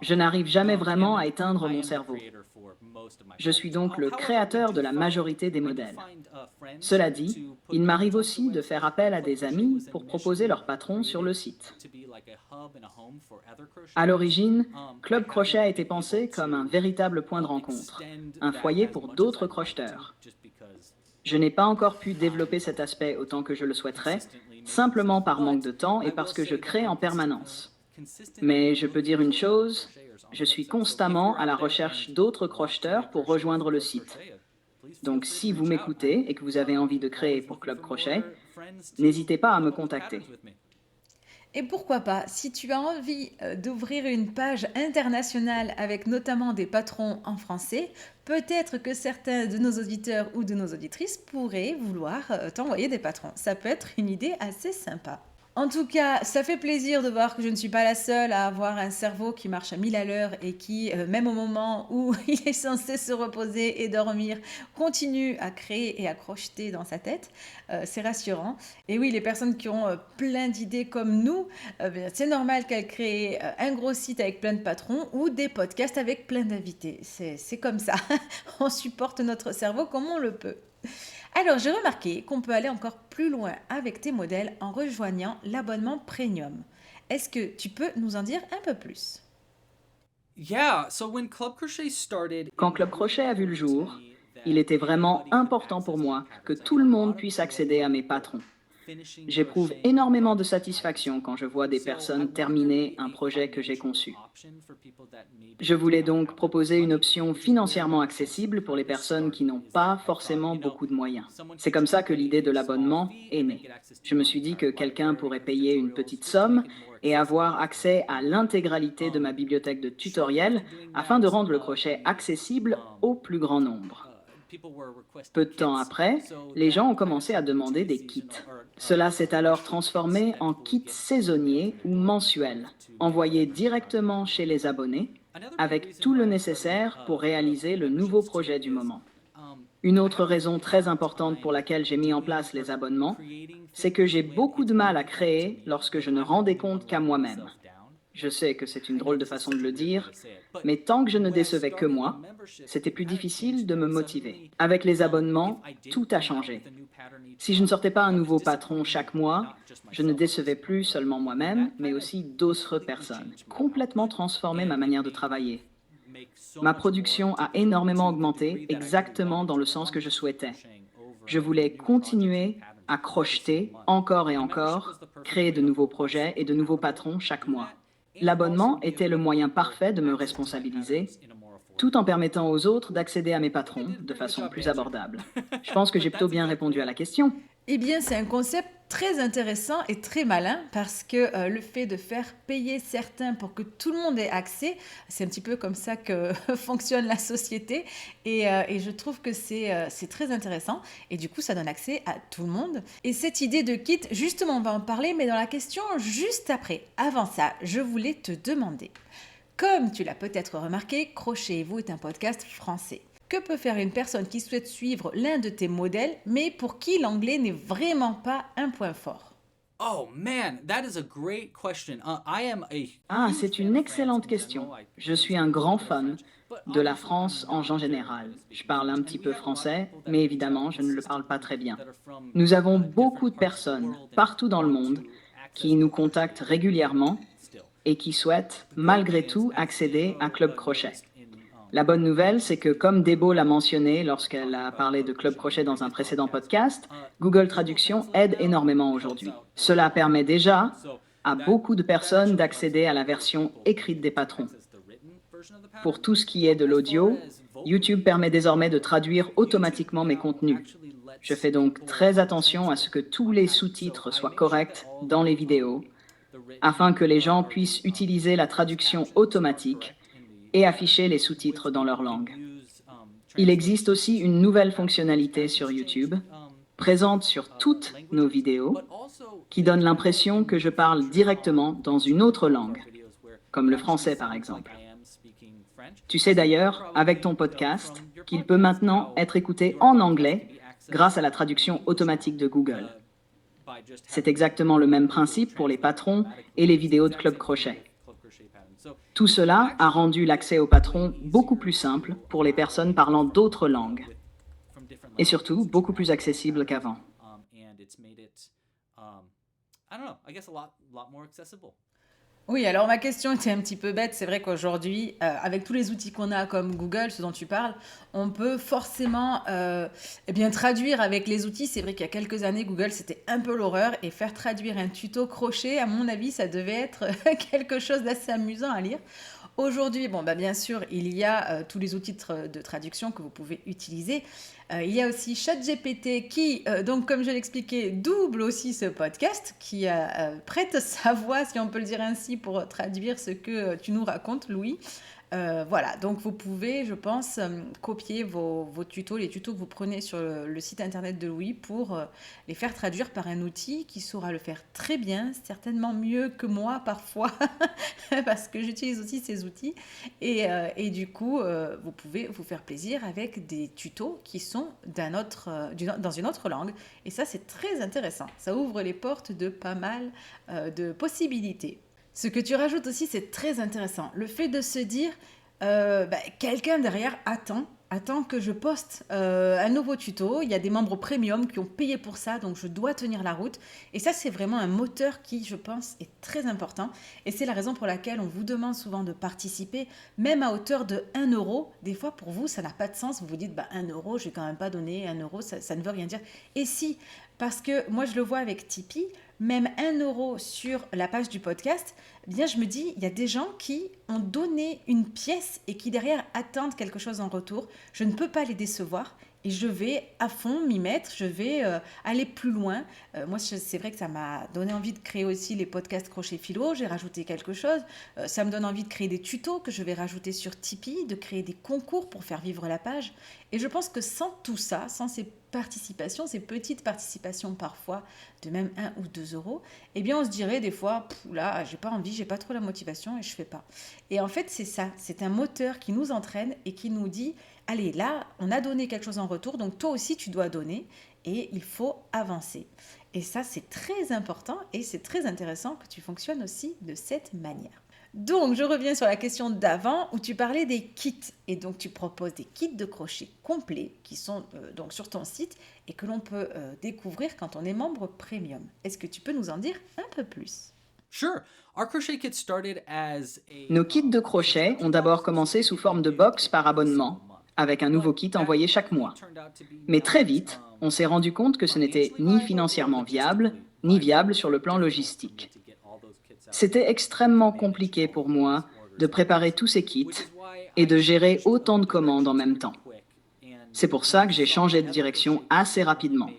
Je n'arrive jamais vraiment à éteindre mon cerveau. Je suis donc le créateur de la majorité des modèles. Cela dit, il m'arrive aussi de faire appel à des amis pour proposer leurs patrons sur le site. À l'origine, Club Crochet a été pensé comme un véritable point de rencontre, un foyer pour d'autres crocheteurs. Je n'ai pas encore pu développer cet aspect autant que je le souhaiterais, simplement par manque de temps et parce que je crée en permanence. Mais je peux dire une chose, je suis constamment à la recherche d'autres crocheteurs pour rejoindre le site. Donc si vous m'écoutez et que vous avez envie de créer pour Club Crochet, n'hésitez pas à me contacter. Et pourquoi pas, si tu as envie d'ouvrir une page internationale avec notamment des patrons en français, peut-être que certains de nos auditeurs ou de nos auditrices pourraient vouloir t'envoyer des patrons. Ça peut être une idée assez sympa. En tout cas, ça fait plaisir de voir que je ne suis pas la seule à avoir un cerveau qui marche à 1000 à l'heure et qui, même au moment où il est censé se reposer et dormir, continue à créer et à crocheter dans sa tête. C'est rassurant. Et oui, les personnes qui ont plein d'idées comme nous, c'est normal qu'elles créent un gros site avec plein de patrons ou des podcasts avec plein d'invités. C'est comme ça. On supporte notre cerveau comme on le peut. Alors, j'ai remarqué qu'on peut aller encore plus loin avec tes modèles en rejoignant l'abonnement Premium. Est-ce que tu peux nous en dire un peu plus? Quand Club Crochet a vu le jour, il était vraiment important pour moi que tout le monde puisse accéder à mes patrons. J'éprouve énormément de satisfaction quand je vois des personnes terminer un projet que j'ai conçu. Je voulais donc proposer une option financièrement accessible pour les personnes qui n'ont pas forcément beaucoup de moyens. C'est comme ça que l'idée de l'abonnement est née. Je me suis dit que quelqu'un pourrait payer une petite somme et avoir accès à l'intégralité de ma bibliothèque de tutoriels afin de rendre le crochet accessible au plus grand nombre. Peu de temps après, les gens ont commencé à demander des kits. Cela s'est alors transformé en kits saisonniers ou mensuels, envoyés directement chez les abonnés, avec tout le nécessaire pour réaliser le nouveau projet du moment. Une autre raison très importante pour laquelle j'ai mis en place les abonnements, c'est que j'ai beaucoup de mal à créer lorsque je ne rendais compte qu'à moi-même. Je sais que c'est une drôle de façon de le dire, mais tant que je ne décevais que moi, c'était plus difficile de me motiver. Avec les abonnements, tout a changé. Si je ne sortais pas un nouveau patron chaque mois, je ne décevais plus seulement moi-même, mais aussi d'autres personnes. Complètement transformé ma manière de travailler. Ma production a énormément augmenté, exactement dans le sens que je souhaitais. Je voulais continuer à crocheter encore et encore, créer de nouveaux projets et de nouveaux patrons chaque mois. L'abonnement était le moyen parfait de me responsabiliser, tout en permettant aux autres d'accéder à mes patrons de façon plus abordable. Je pense que j'ai plutôt bien répondu à la question. Eh bien, c'est un concept très intéressant et très malin parce que le fait de faire payer certains pour que tout le monde ait accès, c'est un petit peu comme ça que fonctionne la société et je trouve que c'est très intéressant et du coup, ça donne accès à tout le monde. Et cette idée de kit, justement, on va en parler, mais dans la question juste après. Avant ça, je voulais te demander, comme tu l'as peut-être remarqué, Crochet et vous est un podcast français. Que peut faire une personne qui souhaite suivre l'un de tes modèles, mais pour qui l'anglais n'est vraiment pas un point fort? Oh man, that is a great question. C'est une excellente question. Je suis un grand fan de la France en général. Je parle un petit peu français, mais évidemment, je ne le parle pas très bien. Nous avons beaucoup de personnes partout dans le monde qui nous contactent régulièrement et qui souhaitent, malgré tout, accéder à Club Crochet. La bonne nouvelle, c'est que comme Debo l'a mentionné lorsqu'elle a parlé de Club Crochet dans un précédent podcast, Google Traduction aide énormément aujourd'hui. Cela permet déjà à beaucoup de personnes d'accéder à la version écrite des patrons. Pour tout ce qui est de l'audio, YouTube permet désormais de traduire automatiquement mes contenus. Je fais donc très attention à ce que tous les sous-titres soient corrects dans les vidéos, afin que les gens puissent utiliser la traduction automatique et afficher les sous-titres dans leur langue. Il existe aussi une nouvelle fonctionnalité sur YouTube, présente sur toutes nos vidéos, qui donne l'impression que je parle directement dans une autre langue, comme le français par exemple. Tu sais d'ailleurs, avec ton podcast, qu'il peut maintenant être écouté en anglais grâce à la traduction automatique de Google. C'est exactement le même principe pour les patrons et les vidéos de Club Crochet. Tout cela a rendu l'accès aux patrons beaucoup plus simple pour les personnes parlant d'autres langues et surtout beaucoup plus accessible qu'avant. Oui, alors ma question était un petit peu bête. C'est vrai qu'aujourd'hui, avec tous les outils qu'on a comme Google, ce dont tu parles, on peut forcément traduire avec les outils. C'est vrai qu'il y a quelques années, Google, c'était un peu l'horreur. Et faire traduire un tuto crochet, à mon avis, ça devait être quelque chose d'assez amusant à lire. Aujourd'hui, bien sûr, il y a tous les outils de traduction que vous pouvez utiliser. Il y a aussi ChatGPT qui, donc comme je l'expliquais, double aussi ce podcast, qui prête sa voix, si on peut le dire ainsi, pour traduire ce que tu nous racontes, Louis. Voilà, donc vous pouvez, je pense, copier vos tutos, les tutos que vous prenez sur le site internet de Louis pour les faire traduire par un outil qui saura le faire très bien, certainement mieux que moi parfois, parce que j'utilise aussi ces outils. Et du coup, vous pouvez vous faire plaisir avec des tutos qui sont dans une autre langue. Et ça, c'est très intéressant. Ça ouvre les portes de pas mal de possibilités. Ce que tu rajoutes aussi, c'est très intéressant. Le fait de se dire, quelqu'un derrière attend que je poste un nouveau tuto. Il y a des membres premium qui ont payé pour ça, donc je dois tenir la route. Et ça, c'est vraiment un moteur qui, je pense, est très important. Et c'est la raison pour laquelle on vous demande souvent de participer, même à hauteur de 1 euro. Des fois, pour vous, ça n'a pas de sens. Vous vous dites, 1 euro, je vais quand même pas donner 1 euro, ça ne veut rien dire. Et si, parce que moi, je le vois avec Tipeee, même 1 euro sur la page du podcast, je me dis, il y a des gens qui ont donné une pièce et qui derrière attendent quelque chose en retour. Je ne peux pas les décevoir et je vais à fond m'y mettre, je vais aller plus loin. Moi, c'est vrai que ça m'a donné envie de créer aussi les podcasts Crochet Philo, j'ai rajouté quelque chose. Ça me donne envie de créer des tutos que je vais rajouter sur Tipeee, de créer des concours pour faire vivre la page. Et je pense que sans tout ça, sans ces participations, ces petites participations parfois de même 1 ou 2 euros, on se dirait des fois, là, j'ai pas envie, j'ai pas trop la motivation et je fais pas. Et en fait, c'est ça, c'est un moteur qui nous entraîne et qui nous dit, allez, là, on a donné quelque chose en retour, donc toi aussi, tu dois donner et il faut avancer. Et ça, c'est très important et c'est très intéressant que tu fonctionnes aussi de cette manière. Donc, je reviens sur la question d'avant où tu parlais des kits. Et donc, tu proposes des kits de crochet complets qui sont donc sur ton site et et que l'on peut découvrir quand on est membre premium. Est-ce que tu peux nous en dire un peu plus ? Sure. Our crochet kit started as Nos kits de crochet ont d'abord commencé sous forme de box par abonnement, avec un nouveau kit envoyé chaque mois. Mais très vite, on s'est rendu compte que ce n'était ni financièrement viable, ni viable sur le plan logistique. C'était extrêmement compliqué pour moi de préparer tous ces kits et de gérer autant de commandes en même temps. C'est pour ça que j'ai changé de direction assez rapidement.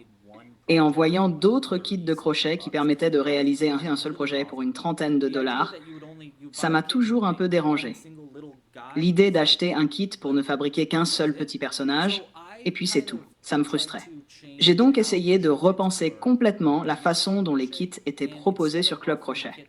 Et en voyant d'autres kits de crochet qui permettaient de réaliser un seul projet pour une trentaine de dollars, ça m'a toujours un peu dérangé. L'idée d'acheter un kit pour ne fabriquer qu'un seul petit personnage, et puis c'est tout, ça me frustrait. J'ai donc essayé de repenser complètement la façon dont les kits étaient proposés sur Club Crochet.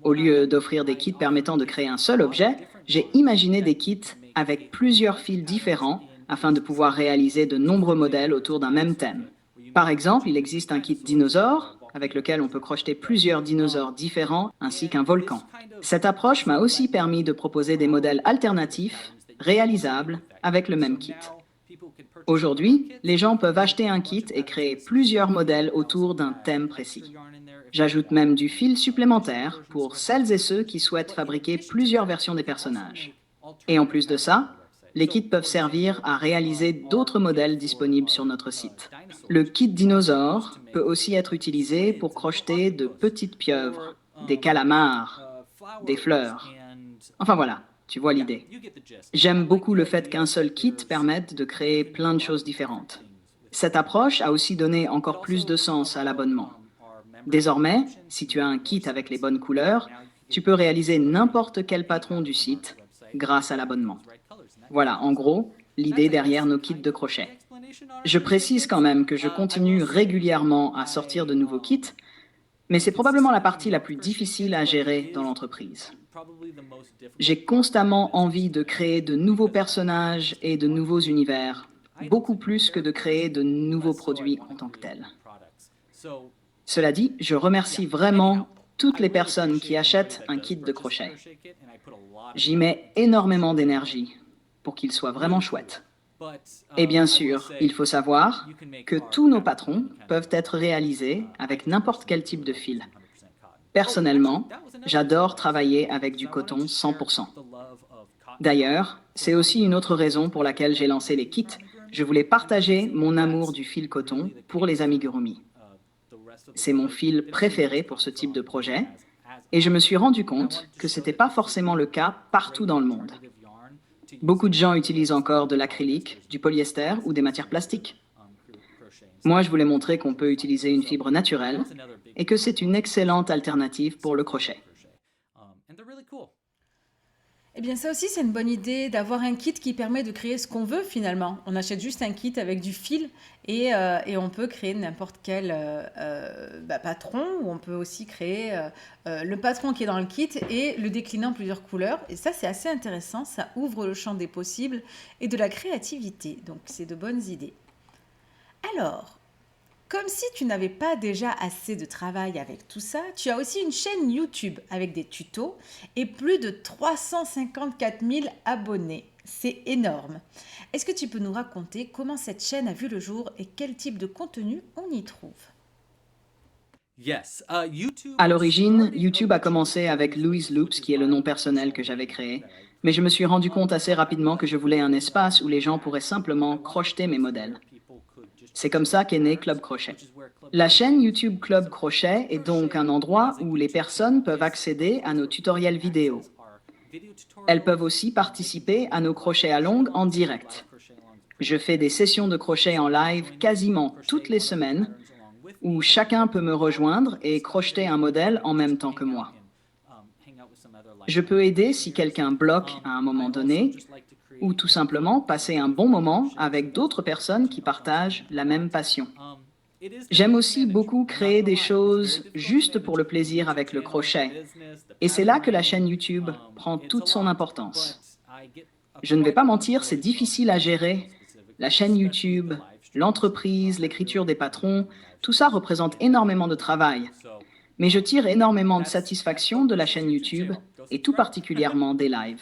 Au lieu d'offrir des kits permettant de créer un seul objet, j'ai imaginé des kits avec plusieurs fils différents afin de pouvoir réaliser de nombreux modèles autour d'un même thème. Par exemple, il existe un kit dinosaure avec lequel on peut crocheter plusieurs dinosaures différents ainsi qu'un volcan. Cette approche m'a aussi permis de proposer des modèles alternatifs, réalisables, avec le même kit. Aujourd'hui, les gens peuvent acheter un kit et créer plusieurs modèles autour d'un thème précis. J'ajoute même du fil supplémentaire pour celles et ceux qui souhaitent fabriquer plusieurs versions des personnages. Et en plus de ça, les kits peuvent servir à réaliser d'autres modèles disponibles sur notre site. Le kit dinosaure peut aussi être utilisé pour crocheter de petites pieuvres, des calamars, des fleurs. Enfin voilà, tu vois l'idée. J'aime beaucoup le fait qu'un seul kit permette de créer plein de choses différentes. Cette approche a aussi donné encore plus de sens à l'abonnement. Désormais, si tu as un kit avec les bonnes couleurs, tu peux réaliser n'importe quel patron du site grâce à l'abonnement. Voilà, en gros, l'idée derrière nos kits de crochet. Je précise quand même que je continue régulièrement à sortir de nouveaux kits, mais c'est probablement la partie la plus difficile à gérer dans l'entreprise. J'ai constamment envie de créer de nouveaux personnages et de nouveaux univers, beaucoup plus que de créer de nouveaux produits en tant que tels. Cela dit, je remercie vraiment toutes les personnes qui achètent un kit de crochet. J'y mets énormément d'énergie pour qu'il soit vraiment chouette. Et bien sûr, il faut savoir que tous nos patrons peuvent être réalisés avec n'importe quel type de fil. Personnellement, j'adore travailler avec du coton 100%. D'ailleurs, c'est aussi une autre raison pour laquelle j'ai lancé les kits. Je voulais partager mon amour du fil coton pour les amigurumi. C'est mon fil préféré pour ce type de projet, et je me suis rendu compte que ce n'était pas forcément le cas partout dans le monde. Beaucoup de gens utilisent encore de l'acrylique, du polyester ou des matières plastiques. Moi, je voulais montrer qu'on peut utiliser une fibre naturelle et que c'est une excellente alternative pour le crochet. Eh bien, ça aussi, c'est une bonne idée d'avoir un kit qui permet de créer ce qu'on veut finalement. On achète juste un kit avec du fil et on peut créer n'importe quel patron, ou on peut aussi créer le patron qui est dans le kit et le décliner en plusieurs couleurs. Et ça, c'est assez intéressant. Ça ouvre le champ des possibles et de la créativité. Donc, c'est de bonnes idées. Alors, comme si tu n'avais pas déjà assez de travail avec tout ça, tu as aussi une chaîne YouTube avec des tutos et plus de 354 000 abonnés. C'est énorme. Est-ce que tu peux nous raconter comment cette chaîne a vu le jour et quel type de contenu on y trouve? À l'origine, YouTube a commencé avec Louise Loops, qui est le nom personnel que j'avais créé, mais je me suis rendu compte assez rapidement que je voulais un espace où les gens pourraient simplement crocheter mes modèles. C'est comme ça qu'est né Club Crochet. La chaîne YouTube Club Crochet est donc un endroit où les personnes peuvent accéder à nos tutoriels vidéo. Elles peuvent aussi participer à nos crochets à longue en direct. Je fais des sessions de crochet en live quasiment toutes les semaines où chacun peut me rejoindre et crocheter un modèle en même temps que moi. Je peux aider si quelqu'un bloque à un moment donné ou tout simplement passer un bon moment avec d'autres personnes qui partagent la même passion. J'aime aussi beaucoup créer des choses juste pour le plaisir avec le crochet, et c'est là que la chaîne YouTube prend toute son importance. Je ne vais pas mentir, c'est difficile à gérer. La chaîne YouTube, l'entreprise, l'écriture des patrons, tout ça représente énormément de travail. Mais je tire énormément de satisfaction de la chaîne YouTube, et tout particulièrement des lives.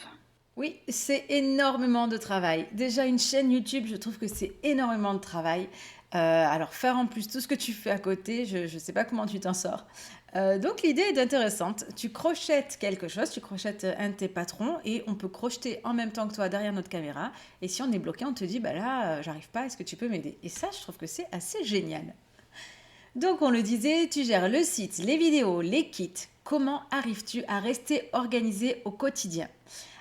Oui, c'est énormément de travail. Déjà, une chaîne YouTube, je trouve que c'est énormément de travail. Alors, faire en plus tout ce que tu fais à côté, je ne sais pas comment tu t'en sors. Donc l'idée est intéressante. Tu crochettes quelque chose, tu crochettes un de tes patrons et on peut crocheter en même temps que toi derrière notre caméra. Et si on est bloqué, on te dit, bah là, j'arrive pas, est-ce que tu peux m'aider? Et ça, je trouve que c'est assez génial. Donc on le disait, tu gères le site, les vidéos, les kits. Comment arrives-tu à rester organisé au quotidien?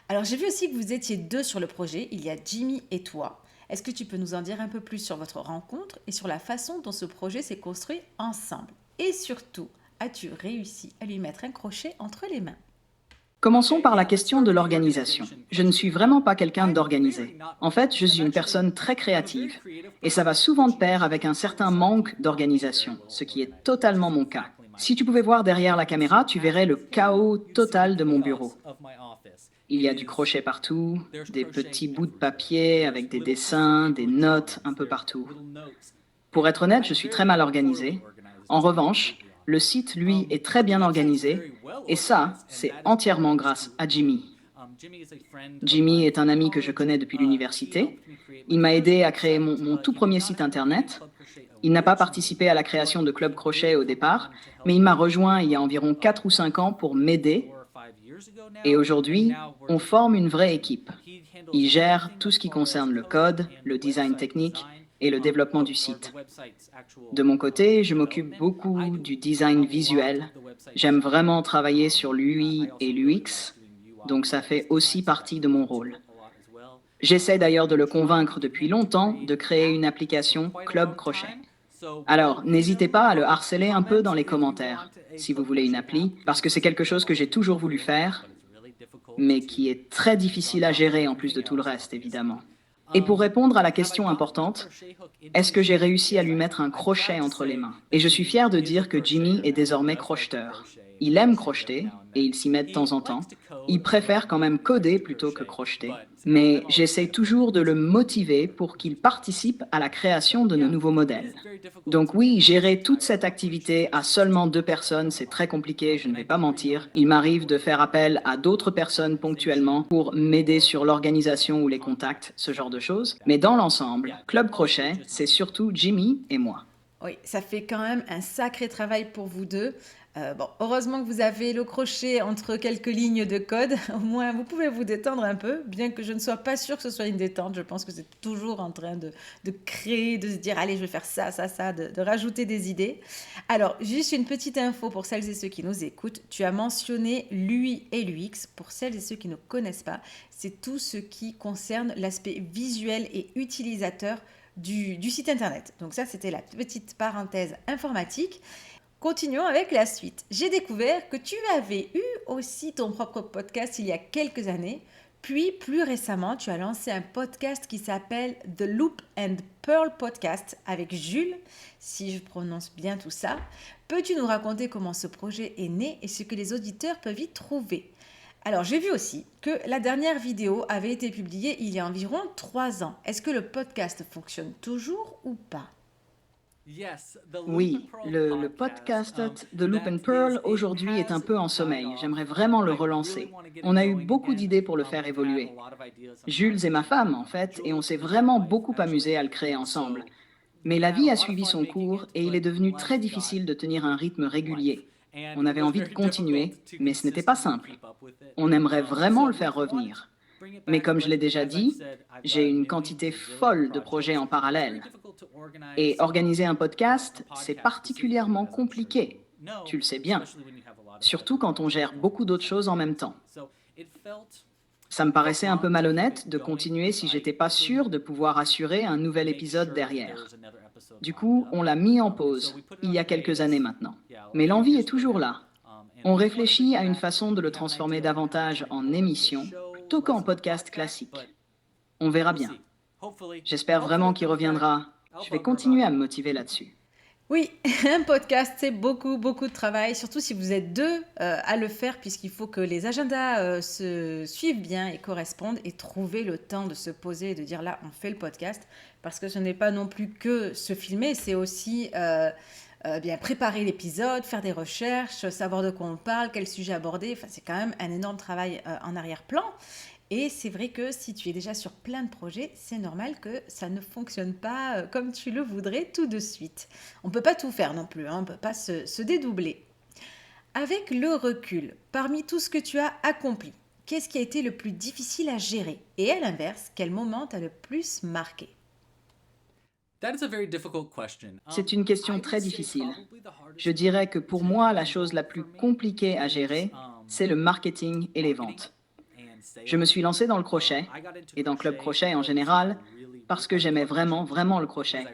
Alors j'ai vu aussi que vous étiez 2 sur le projet, il y a Jimmy et toi. Est-ce que tu peux nous en dire un peu plus sur votre rencontre et sur la façon dont ce projet s'est construit ensemble? Et surtout, as-tu réussi à lui mettre un crochet entre les mains? Commençons par la question de l'organisation. Je ne suis vraiment pas quelqu'un d'organisé. En fait, je suis une personne très créative. Et ça va souvent de pair avec un certain manque d'organisation, ce qui est totalement mon cas. Si tu pouvais voir derrière la caméra, tu verrais le chaos total de mon bureau. Il y a du crochet partout, des petits bouts de papier avec des dessins, des notes un peu partout. Pour être honnête, je suis très mal organisé. En revanche, le site, lui, est très bien organisé, et ça, c'est entièrement grâce à Jimmy. Jimmy est un ami que je connais depuis l'université. Il m'a aidé à créer mon tout premier site internet. Il n'a pas participé à la création de Club Crochet au départ, mais il m'a rejoint il y a environ 4 ou 5 ans pour m'aider. Et aujourd'hui, on forme une vraie équipe. Il gère tout ce qui concerne le code, le design technique et le développement du site. De mon côté, je m'occupe beaucoup du design visuel. J'aime vraiment travailler sur l'UI et l'UX, donc ça fait aussi partie de mon rôle. J'essaie d'ailleurs de le convaincre depuis longtemps de créer une application Club Crochet. Alors, n'hésitez pas à le harceler un peu dans les commentaires, si vous voulez une appli, parce que c'est quelque chose que j'ai toujours voulu faire, mais qui est très difficile à gérer en plus de tout le reste, évidemment. Et pour répondre à la question importante, est-ce que j'ai réussi à lui mettre un crochet entre les mains? Et je suis fier de dire que Jimmy est désormais crocheteur. Il aime crocheter, et il s'y met de temps en temps. Il préfère quand même coder plutôt que crocheter. Mais j'essaie toujours de le motiver pour qu'il participe à la création de nos nouveaux modèles. Donc oui, gérer toute cette activité à seulement 2 personnes, c'est très compliqué, je ne vais pas mentir. Il m'arrive de faire appel à d'autres personnes ponctuellement pour m'aider sur l'organisation ou les contacts, ce genre de choses. Mais dans l'ensemble, Club Crochet, c'est surtout Jimmy et moi. Oui, ça fait quand même un sacré travail pour vous deux. Bon, heureusement que vous avez le crochet entre quelques lignes de code. Au moins, vous pouvez vous détendre un peu, bien que je ne sois pas sûre que ce soit une détente. Je pense que c'est toujours en train de créer, de se dire, allez, je vais faire ça, de rajouter des idées. Alors, juste une petite info pour celles et ceux qui nous écoutent. Tu as mentionné l'UI et l'UX. Pour celles et ceux qui ne connaissent pas, c'est tout ce qui concerne l'aspect visuel et utilisateur du site internet. Donc ça, c'était la petite parenthèse informatique. Continuons avec la suite. J'ai découvert que tu avais eu aussi ton propre podcast il y a quelques années, puis plus récemment, tu as lancé un podcast qui s'appelle The Loop and Pearl Podcast avec Jules, si je prononce bien tout ça. Peux-tu nous raconter comment ce projet est né et ce que les auditeurs peuvent y trouver? Alors, j'ai vu aussi que la dernière vidéo avait été publiée il y a environ 3 ans. Est-ce que le podcast fonctionne toujours ou pas? Oui, le podcast The Loop and Pearl aujourd'hui est un peu en sommeil. J'aimerais vraiment le relancer. On a eu beaucoup d'idées pour le faire évoluer. Jules et ma femme, en fait, et on s'est vraiment beaucoup amusé à le créer ensemble. Mais la vie a suivi son cours et il est devenu très difficile de tenir un rythme régulier. On avait envie de continuer, mais ce n'était pas simple. On aimerait vraiment le faire revenir. Mais comme je l'ai déjà dit, j'ai une quantité folle de projets en parallèle. Et organiser un podcast, c'est particulièrement compliqué. Tu le sais bien. Surtout quand on gère beaucoup d'autres choses en même temps. Ça me paraissait un peu malhonnête de continuer si j'étais pas sûr de pouvoir assurer un nouvel épisode derrière. Du coup, on l'a mis en pause, il y a quelques années maintenant. Mais l'envie est toujours là. On réfléchit à une façon de le transformer davantage en émission plutôt qu'en podcast classique. On verra bien. J'espère vraiment qu'il reviendra. Je vais continuer à me motiver là-dessus. Oui, un podcast, c'est beaucoup de travail, surtout si vous êtes 2 à le faire, puisqu'il faut que les agendas se suivent bien et correspondent et trouver le temps de se poser et de dire là, on fait le podcast, parce que ce n'est pas non plus que se filmer, c'est aussi bien préparer l'épisode, faire des recherches, savoir de quoi on parle, quel sujet aborder, enfin, c'est quand même un énorme travail en arrière-plan. Et c'est vrai que si tu es déjà sur plein de projets, c'est normal que ça ne fonctionne pas comme tu le voudrais tout de suite. On ne peut pas tout faire non plus, hein, on ne peut pas se dédoubler. Avec le recul, parmi tout ce que tu as accompli, qu'est-ce qui a été le plus difficile à gérer? Et à l'inverse, quel moment t'a le plus marqué? C'est une question très difficile. Je dirais que pour moi, la chose la plus compliquée à gérer, c'est le marketing et les ventes. Je me suis lancé dans le crochet, et dans Club Crochet en général, parce que j'aimais vraiment, vraiment le crochet.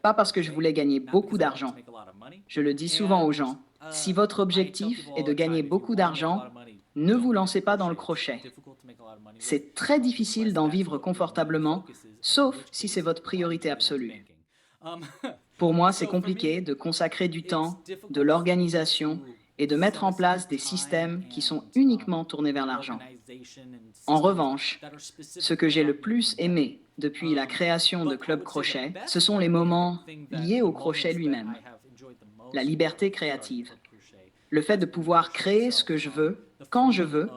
Pas parce que je voulais gagner beaucoup d'argent. Je le dis souvent aux gens, si votre objectif est de gagner beaucoup d'argent, ne vous lancez pas dans le crochet. C'est très difficile d'en vivre confortablement, sauf si c'est votre priorité absolue. Pour moi, c'est compliqué de consacrer du temps, de l'organisation et de mettre en place des systèmes qui sont uniquement tournés vers l'argent. En revanche, ce que j'ai le plus aimé depuis la création de Club Crochet, ce sont les moments liés au crochet lui-même. La liberté créative. Le fait de pouvoir créer ce que je veux, quand je veux,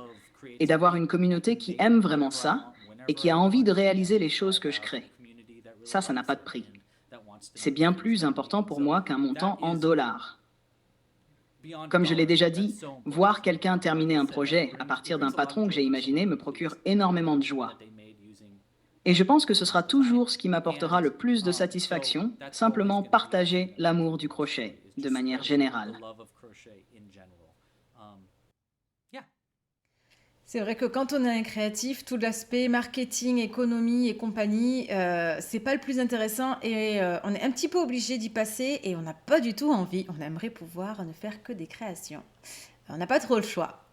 et d'avoir une communauté qui aime vraiment ça et qui a envie de réaliser les choses que je crée. Ça n'a pas de prix. C'est bien plus important pour moi qu'un montant en dollars. Comme je l'ai déjà dit, voir quelqu'un terminer un projet à partir d'un patron que j'ai imaginé me procure énormément de joie. Et je pense que ce sera toujours ce qui m'apportera le plus de satisfaction, simplement partager l'amour du crochet, de manière générale. C'est vrai que quand on est un créatif, tout l'aspect marketing, économie et compagnie, c'est pas le plus intéressant et on est un petit peu obligé d'y passer et on n'a pas du tout envie. On aimerait pouvoir ne faire que des créations. On n'a pas trop le choix.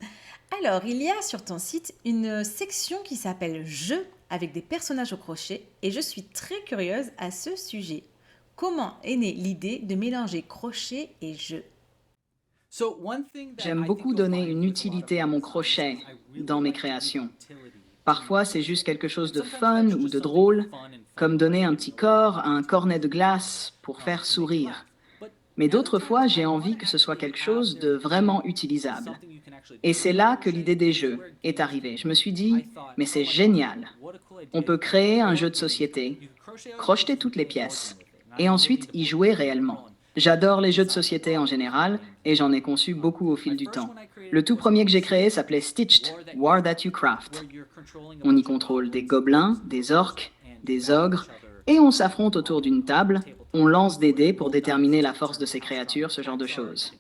Alors, il y a sur ton site une section qui s'appelle Jeux avec des personnages au crochet et je suis très curieuse à ce sujet. Comment est née l'idée de mélanger crochet et jeu? J'aime beaucoup donner une utilité à mon crochet dans mes créations. Parfois, c'est juste quelque chose de fun ou de drôle, comme donner un petit corps à un cornet de glace pour faire sourire. Mais d'autres fois, j'ai envie que ce soit quelque chose de vraiment utilisable. Et c'est là que l'idée des jeux est arrivée. Je me suis dit, mais c'est génial. On peut créer un jeu de société, crocheter toutes les pièces, et ensuite y jouer réellement. J'adore les jeux de société en général, et j'en ai conçu beaucoup au fil du temps. Le tout premier que j'ai créé s'appelait Stitched, War That You Craft. On y contrôle des gobelins, des orques, des ogres, et on s'affronte autour d'une table, on lance des dés pour déterminer la force de ces créatures, ce genre de choses.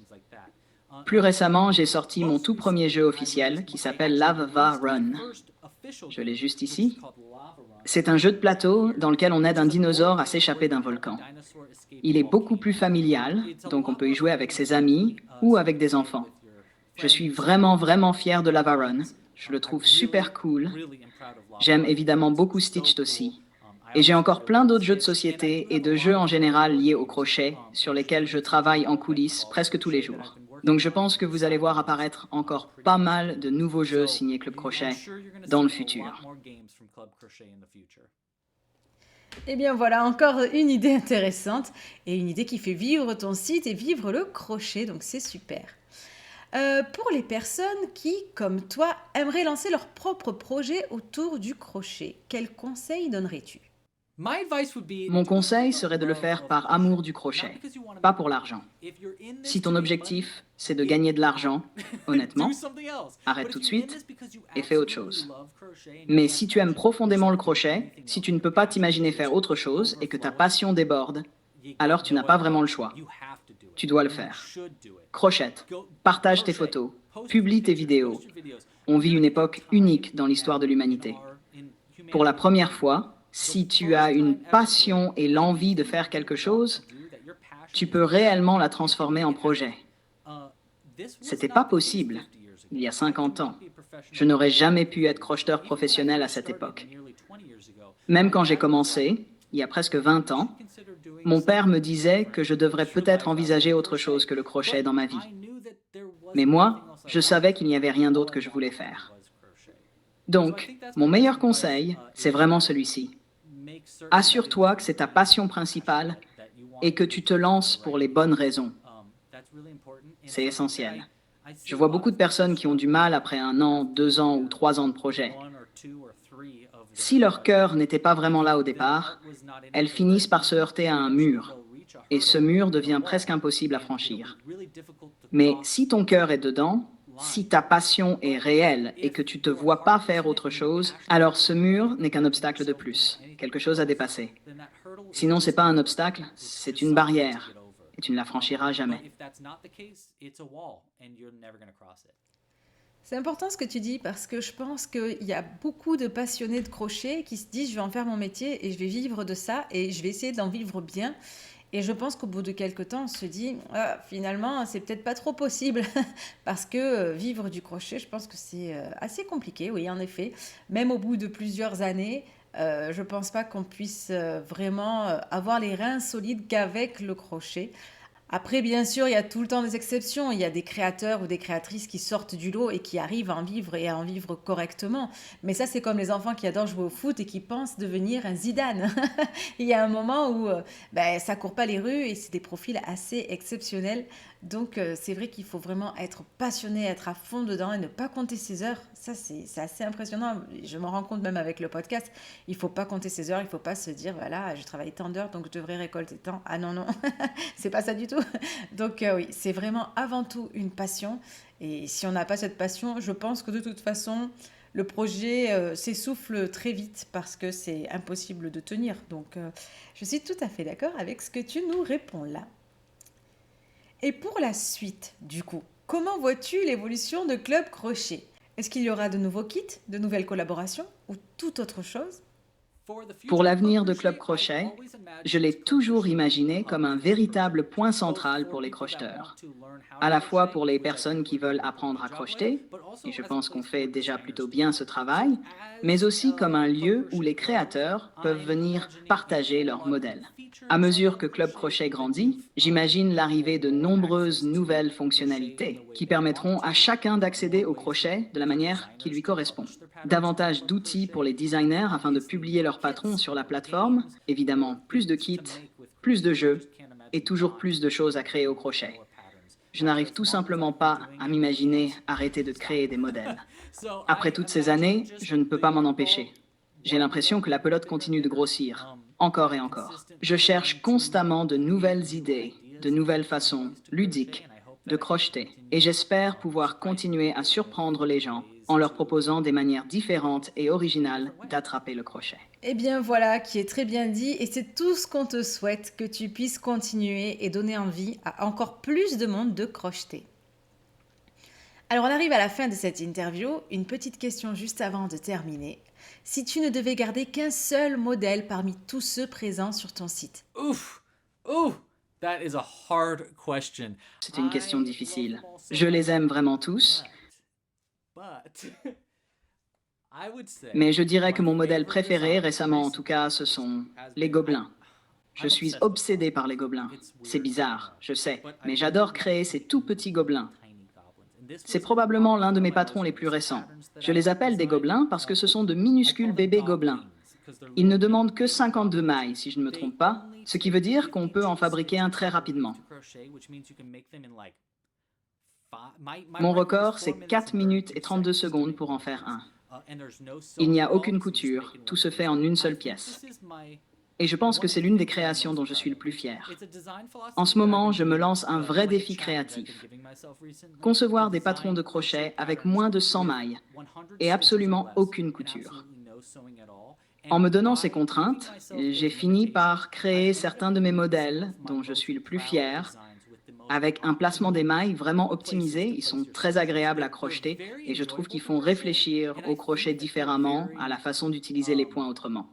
Plus récemment, j'ai sorti mon tout premier jeu officiel qui s'appelle Lava Run. Je l'ai juste ici. C'est un jeu de plateau dans lequel on aide un dinosaure à s'échapper d'un volcan. Il est beaucoup plus familial, donc on peut y jouer avec ses amis ou avec des enfants. Je suis vraiment, vraiment fier de Lava Run. Je le trouve super cool. J'aime évidemment beaucoup Stitched aussi. Et j'ai encore plein d'autres jeux de société et de jeux en général liés au crochet sur lesquels je travaille en coulisses presque tous les jours. Donc je pense que vous allez voir apparaître encore pas mal de nouveaux jeux signés Club Crochet dans le futur. Eh bien voilà, encore une idée intéressante et une idée qui fait vivre ton site et vivre le crochet, donc c'est super. Pour les personnes qui, comme toi, aimeraient lancer leur propre projet autour du crochet, quels conseils donnerais-tu? Mon conseil serait de le faire par amour du crochet, pas pour l'argent. Si ton objectif, c'est de gagner de l'argent, honnêtement, arrête tout de suite et fais autre chose. Mais si tu aimes profondément le crochet, si tu ne peux pas t'imaginer faire autre chose et que ta passion déborde, alors tu n'as pas vraiment le choix. Tu dois le faire. Crochette, partage tes photos, publie tes vidéos. On vit une époque unique dans l'histoire de l'humanité. Pour la première fois, si tu as une passion et l'envie de faire quelque chose, tu peux réellement la transformer en projet. C'était pas possible il y a 50 ans. Je n'aurais jamais pu être crocheteur professionnel à cette époque. Même quand j'ai commencé, il y a presque 20 ans, mon père me disait que je devrais peut-être envisager autre chose que le crochet dans ma vie. Mais moi, je savais qu'il n'y avait rien d'autre que je voulais faire. Donc, mon meilleur conseil, c'est vraiment celui-ci. Assure-toi que c'est ta passion principale et que tu te lances pour les bonnes raisons. C'est essentiel. Je vois beaucoup de personnes qui ont du mal après 1 an, 2 ans ou 3 ans de projet. Si leur cœur n'était pas vraiment là au départ, elles finissent par se heurter à un mur. et ce mur devient presque impossible à franchir. Mais si ton cœur est dedans, si ta passion est réelle et que tu ne te vois pas faire autre chose, alors ce mur n'est qu'un obstacle de plus, quelque chose à dépasser. Sinon, ce n'est pas un obstacle, c'est une barrière, et tu ne la franchiras jamais. C'est important ce que tu dis parce que je pense qu'il y a beaucoup de passionnés de crochet qui se disent je vais en faire mon métier et je vais vivre de ça et je vais essayer d'en vivre bien. Et je pense qu'au bout de quelques temps, on se dit ah, finalement, c'est peut-être pas trop possible parce que vivre du crochet, je pense que c'est assez compliqué, oui, en effet. Même au bout de plusieurs années, je pense pas qu'on puisse vraiment avoir les reins solides qu'avec le crochet. Après, bien sûr, il y a tout le temps des exceptions. Il y a des créateurs ou des créatrices qui sortent du lot et qui arrivent à en vivre et à en vivre correctement. Mais ça, c'est comme les enfants qui adorent jouer au foot et qui pensent devenir un Zidane. Il y a un moment où ça court pas les rues et c'est des profils assez exceptionnels. Donc, c'est vrai qu'il faut vraiment être passionné, être à fond dedans et ne pas compter ses heures. Ça, c'est assez impressionnant. Je me rends compte même avec le podcast. Il ne faut pas compter ses heures. Il ne faut pas se dire, voilà, je travaille tant d'heures, donc je devrais récolter tant. Ah non, non, c'est pas ça du tout. Donc, oui, c'est vraiment avant tout une passion. Et si on n'a pas cette passion, je pense que de toute façon, le projet s'essouffle très vite parce que c'est impossible de tenir. Donc, je suis tout à fait d'accord avec ce que tu nous réponds là. Et pour la suite, du coup, comment vois-tu l'évolution de Club Crochet? Est-ce qu'il y aura de nouveaux kits, de nouvelles collaborations ou toute autre chose? Pour l'avenir de Club Crochet, je l'ai toujours imaginé comme un véritable point central pour les crocheteurs, à la fois pour les personnes qui veulent apprendre à crocheter, et je pense qu'on fait déjà plutôt bien ce travail, mais aussi comme un lieu où les créateurs peuvent venir partager leurs modèles. À mesure que Club Crochet grandit, j'imagine l'arrivée de nombreuses nouvelles fonctionnalités qui permettront à chacun d'accéder au crochet de la manière qui lui correspond. Davantage d'outils pour les designers afin de publier leurs patrons sur la plateforme, évidemment plus de kits, plus de jeux et toujours plus de choses à créer au crochet. Je n'arrive tout simplement pas à m'imaginer arrêter de créer des modèles. Après toutes ces années, je ne peux pas m'en empêcher. J'ai l'impression que la pelote continue de grossir, encore et encore. Je cherche constamment de nouvelles idées, de nouvelles façons ludiques de crocheter, et j'espère pouvoir continuer à surprendre les gens en leur proposant des manières différentes et originales d'attraper le crochet. Eh bien voilà, qui est très bien dit, et c'est tout ce qu'on te souhaite, que tu puisses continuer et donner envie à encore plus de monde de crocheter. Alors on arrive à la fin de cette interview, une petite question juste avant de terminer. Si tu ne devais garder qu'un seul modèle parmi tous ceux présents sur ton site. Ouf! That is a hard question. C'est une question difficile. Je les aime vraiment tous, mais je dirais que mon modèle préféré récemment en tout cas, ce sont les gobelins. Je suis obsédée par les gobelins. C'est bizarre, je sais, mais j'adore créer ces tout petits gobelins. C'est probablement l'un de mes patrons les plus récents. Je les appelle des gobelins parce que ce sont de minuscules bébés gobelins. Ils ne demandent que 52 mailles, si je ne me trompe pas, ce qui veut dire qu'on peut en fabriquer un très rapidement. Mon record, c'est 4 minutes et 32 secondes pour en faire un. Il n'y a aucune couture, tout se fait en une seule pièce. Et je pense que c'est l'une des créations dont je suis le plus fier. En ce moment, je me lance un vrai défi créatif. Concevoir des patrons de crochet avec moins de 100 mailles et absolument aucune couture. En me donnant ces contraintes, j'ai fini par créer certains de mes modèles dont je suis le plus fier, avec un placement des mailles vraiment optimisé. Ils sont très agréables à crocheter et je trouve qu'ils font réfléchir au crochet différemment, à la façon d'utiliser les points autrement.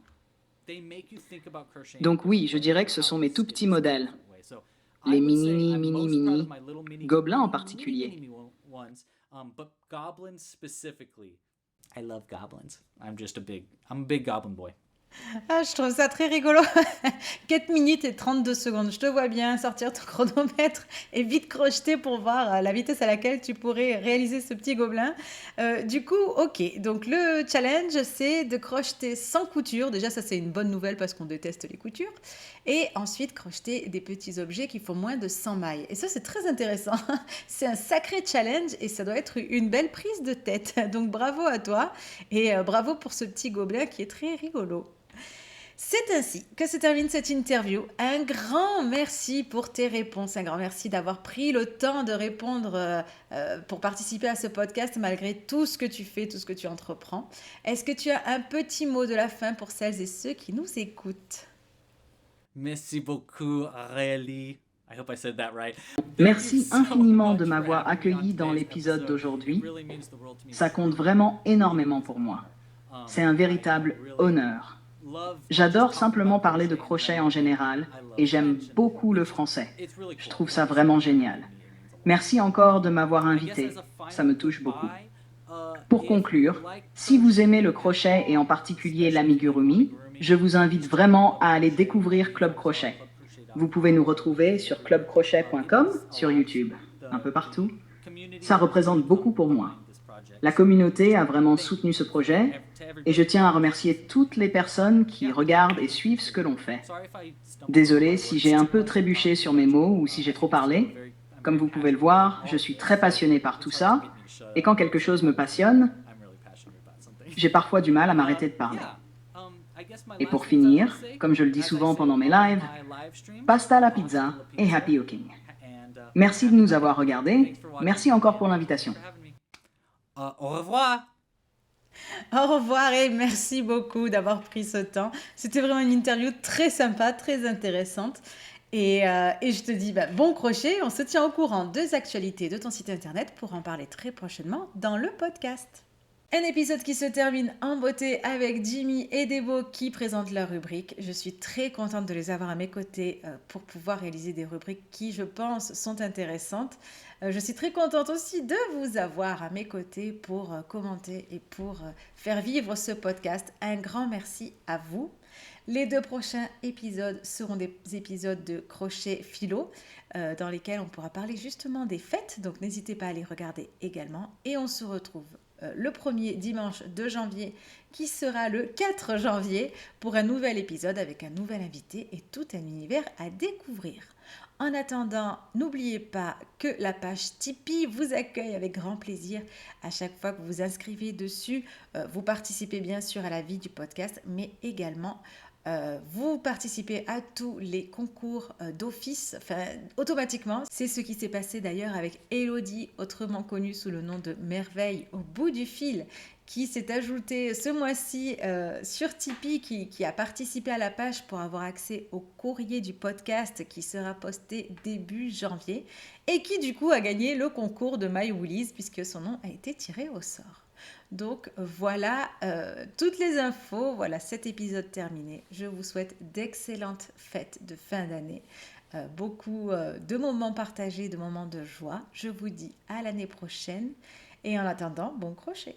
Donc oui, je dirais que ce sont mes tout petits modèles, les mini gobelins en particulier. I love goblins. I'm a big goblin boy. Ah, je trouve ça très rigolo. 4 minutes et 32 secondes. Je te vois bien sortir ton chronomètre et vite crocheter pour voir la vitesse à laquelle tu pourrais réaliser ce petit gobelin. Du coup, ok. Donc, le challenge, c'est de crocheter sans couture. Déjà, ça, c'est une bonne nouvelle parce qu'on déteste les coutures. Et ensuite, crocheter des petits objets qui font moins de 100 mailles. Et ça, c'est très intéressant. C'est un sacré challenge et ça doit être une belle prise de tête. Donc, bravo à toi et bravo pour ce petit gobelin qui est très rigolo. C'est ainsi que se termine cette interview. Un grand merci pour tes réponses, un grand merci d'avoir pris le temps de répondre pour participer à ce podcast malgré tout ce que tu fais, tout ce que tu entreprends. Est-ce que tu as un petit mot de la fin pour celles et ceux qui nous écoutent? Merci beaucoup, Aurélie. I hope I said that right. Merci infiniment de m'avoir accueilli dans l'épisode d'aujourd'hui. Ça compte vraiment énormément pour moi. C'est un véritable honneur. J'adore simplement parler de crochet en général et j'aime beaucoup le français. Je trouve ça vraiment génial. Merci encore de m'avoir invité, ça me touche beaucoup. Pour conclure, si vous aimez le crochet et en particulier l'amigurumi, je vous invite vraiment à aller découvrir Club Crochet. Vous pouvez nous retrouver sur clubcrochet.com, sur YouTube, un peu partout. Ça représente beaucoup pour moi. La communauté a vraiment soutenu ce projet et je tiens à remercier toutes les personnes qui regardent et suivent ce que l'on fait. Désolé si j'ai un peu trébuché sur mes mots ou si j'ai trop parlé. Comme vous pouvez le voir, je suis très passionné par tout ça et quand quelque chose me passionne, j'ai parfois du mal à m'arrêter de parler. Et pour finir, comme je le dis souvent pendant mes lives, pasta la pizza et happy hooking. Merci de nous avoir regardés. Merci encore pour l'invitation. Au revoir. Au revoir et merci beaucoup d'avoir pris ce temps. C'était vraiment une interview très sympa, très intéressante. Et je te dis bon crochet, on se tient au courant des actualités de ton site internet pour en parler très prochainement dans le podcast. Un épisode qui se termine en beauté avec Jimmy et Debo qui présentent leur rubrique. Je suis très contente de les avoir à mes côtés pour pouvoir réaliser des rubriques qui, je pense, sont intéressantes. Je suis très contente aussi de vous avoir à mes côtés pour commenter et pour faire vivre ce podcast. Un grand merci à vous. Les 2 prochains épisodes seront des épisodes de crochet philo dans lesquels on pourra parler justement des fêtes. Donc n'hésitez pas à les regarder également. Et on se retrouve le premier dimanche de janvier qui sera le 4 janvier pour un nouvel épisode avec un nouvel invité et tout un univers à découvrir. En attendant, n'oubliez pas que la page Tipeee vous accueille avec grand plaisir à chaque fois que vous vous inscrivez dessus. Vous participez bien sûr à la vie du podcast, mais également vous participez à tous les concours d'office, automatiquement. C'est ce qui s'est passé d'ailleurs avec Elodie, autrement connue sous le nom de Merveille au bout du fil, qui s'est ajoutée ce mois-ci sur Tipeee, qui a participé à la page pour avoir accès au courrier du podcast qui sera posté début janvier et qui du coup a gagné le concours de My Woolies puisque son nom a été tiré au sort. Donc voilà toutes les infos, voilà cet épisode terminé. Je vous souhaite d'excellentes fêtes de fin d'année, beaucoup de moments partagés, de moments de joie. Je vous dis à l'année prochaine et en attendant, bon crochet.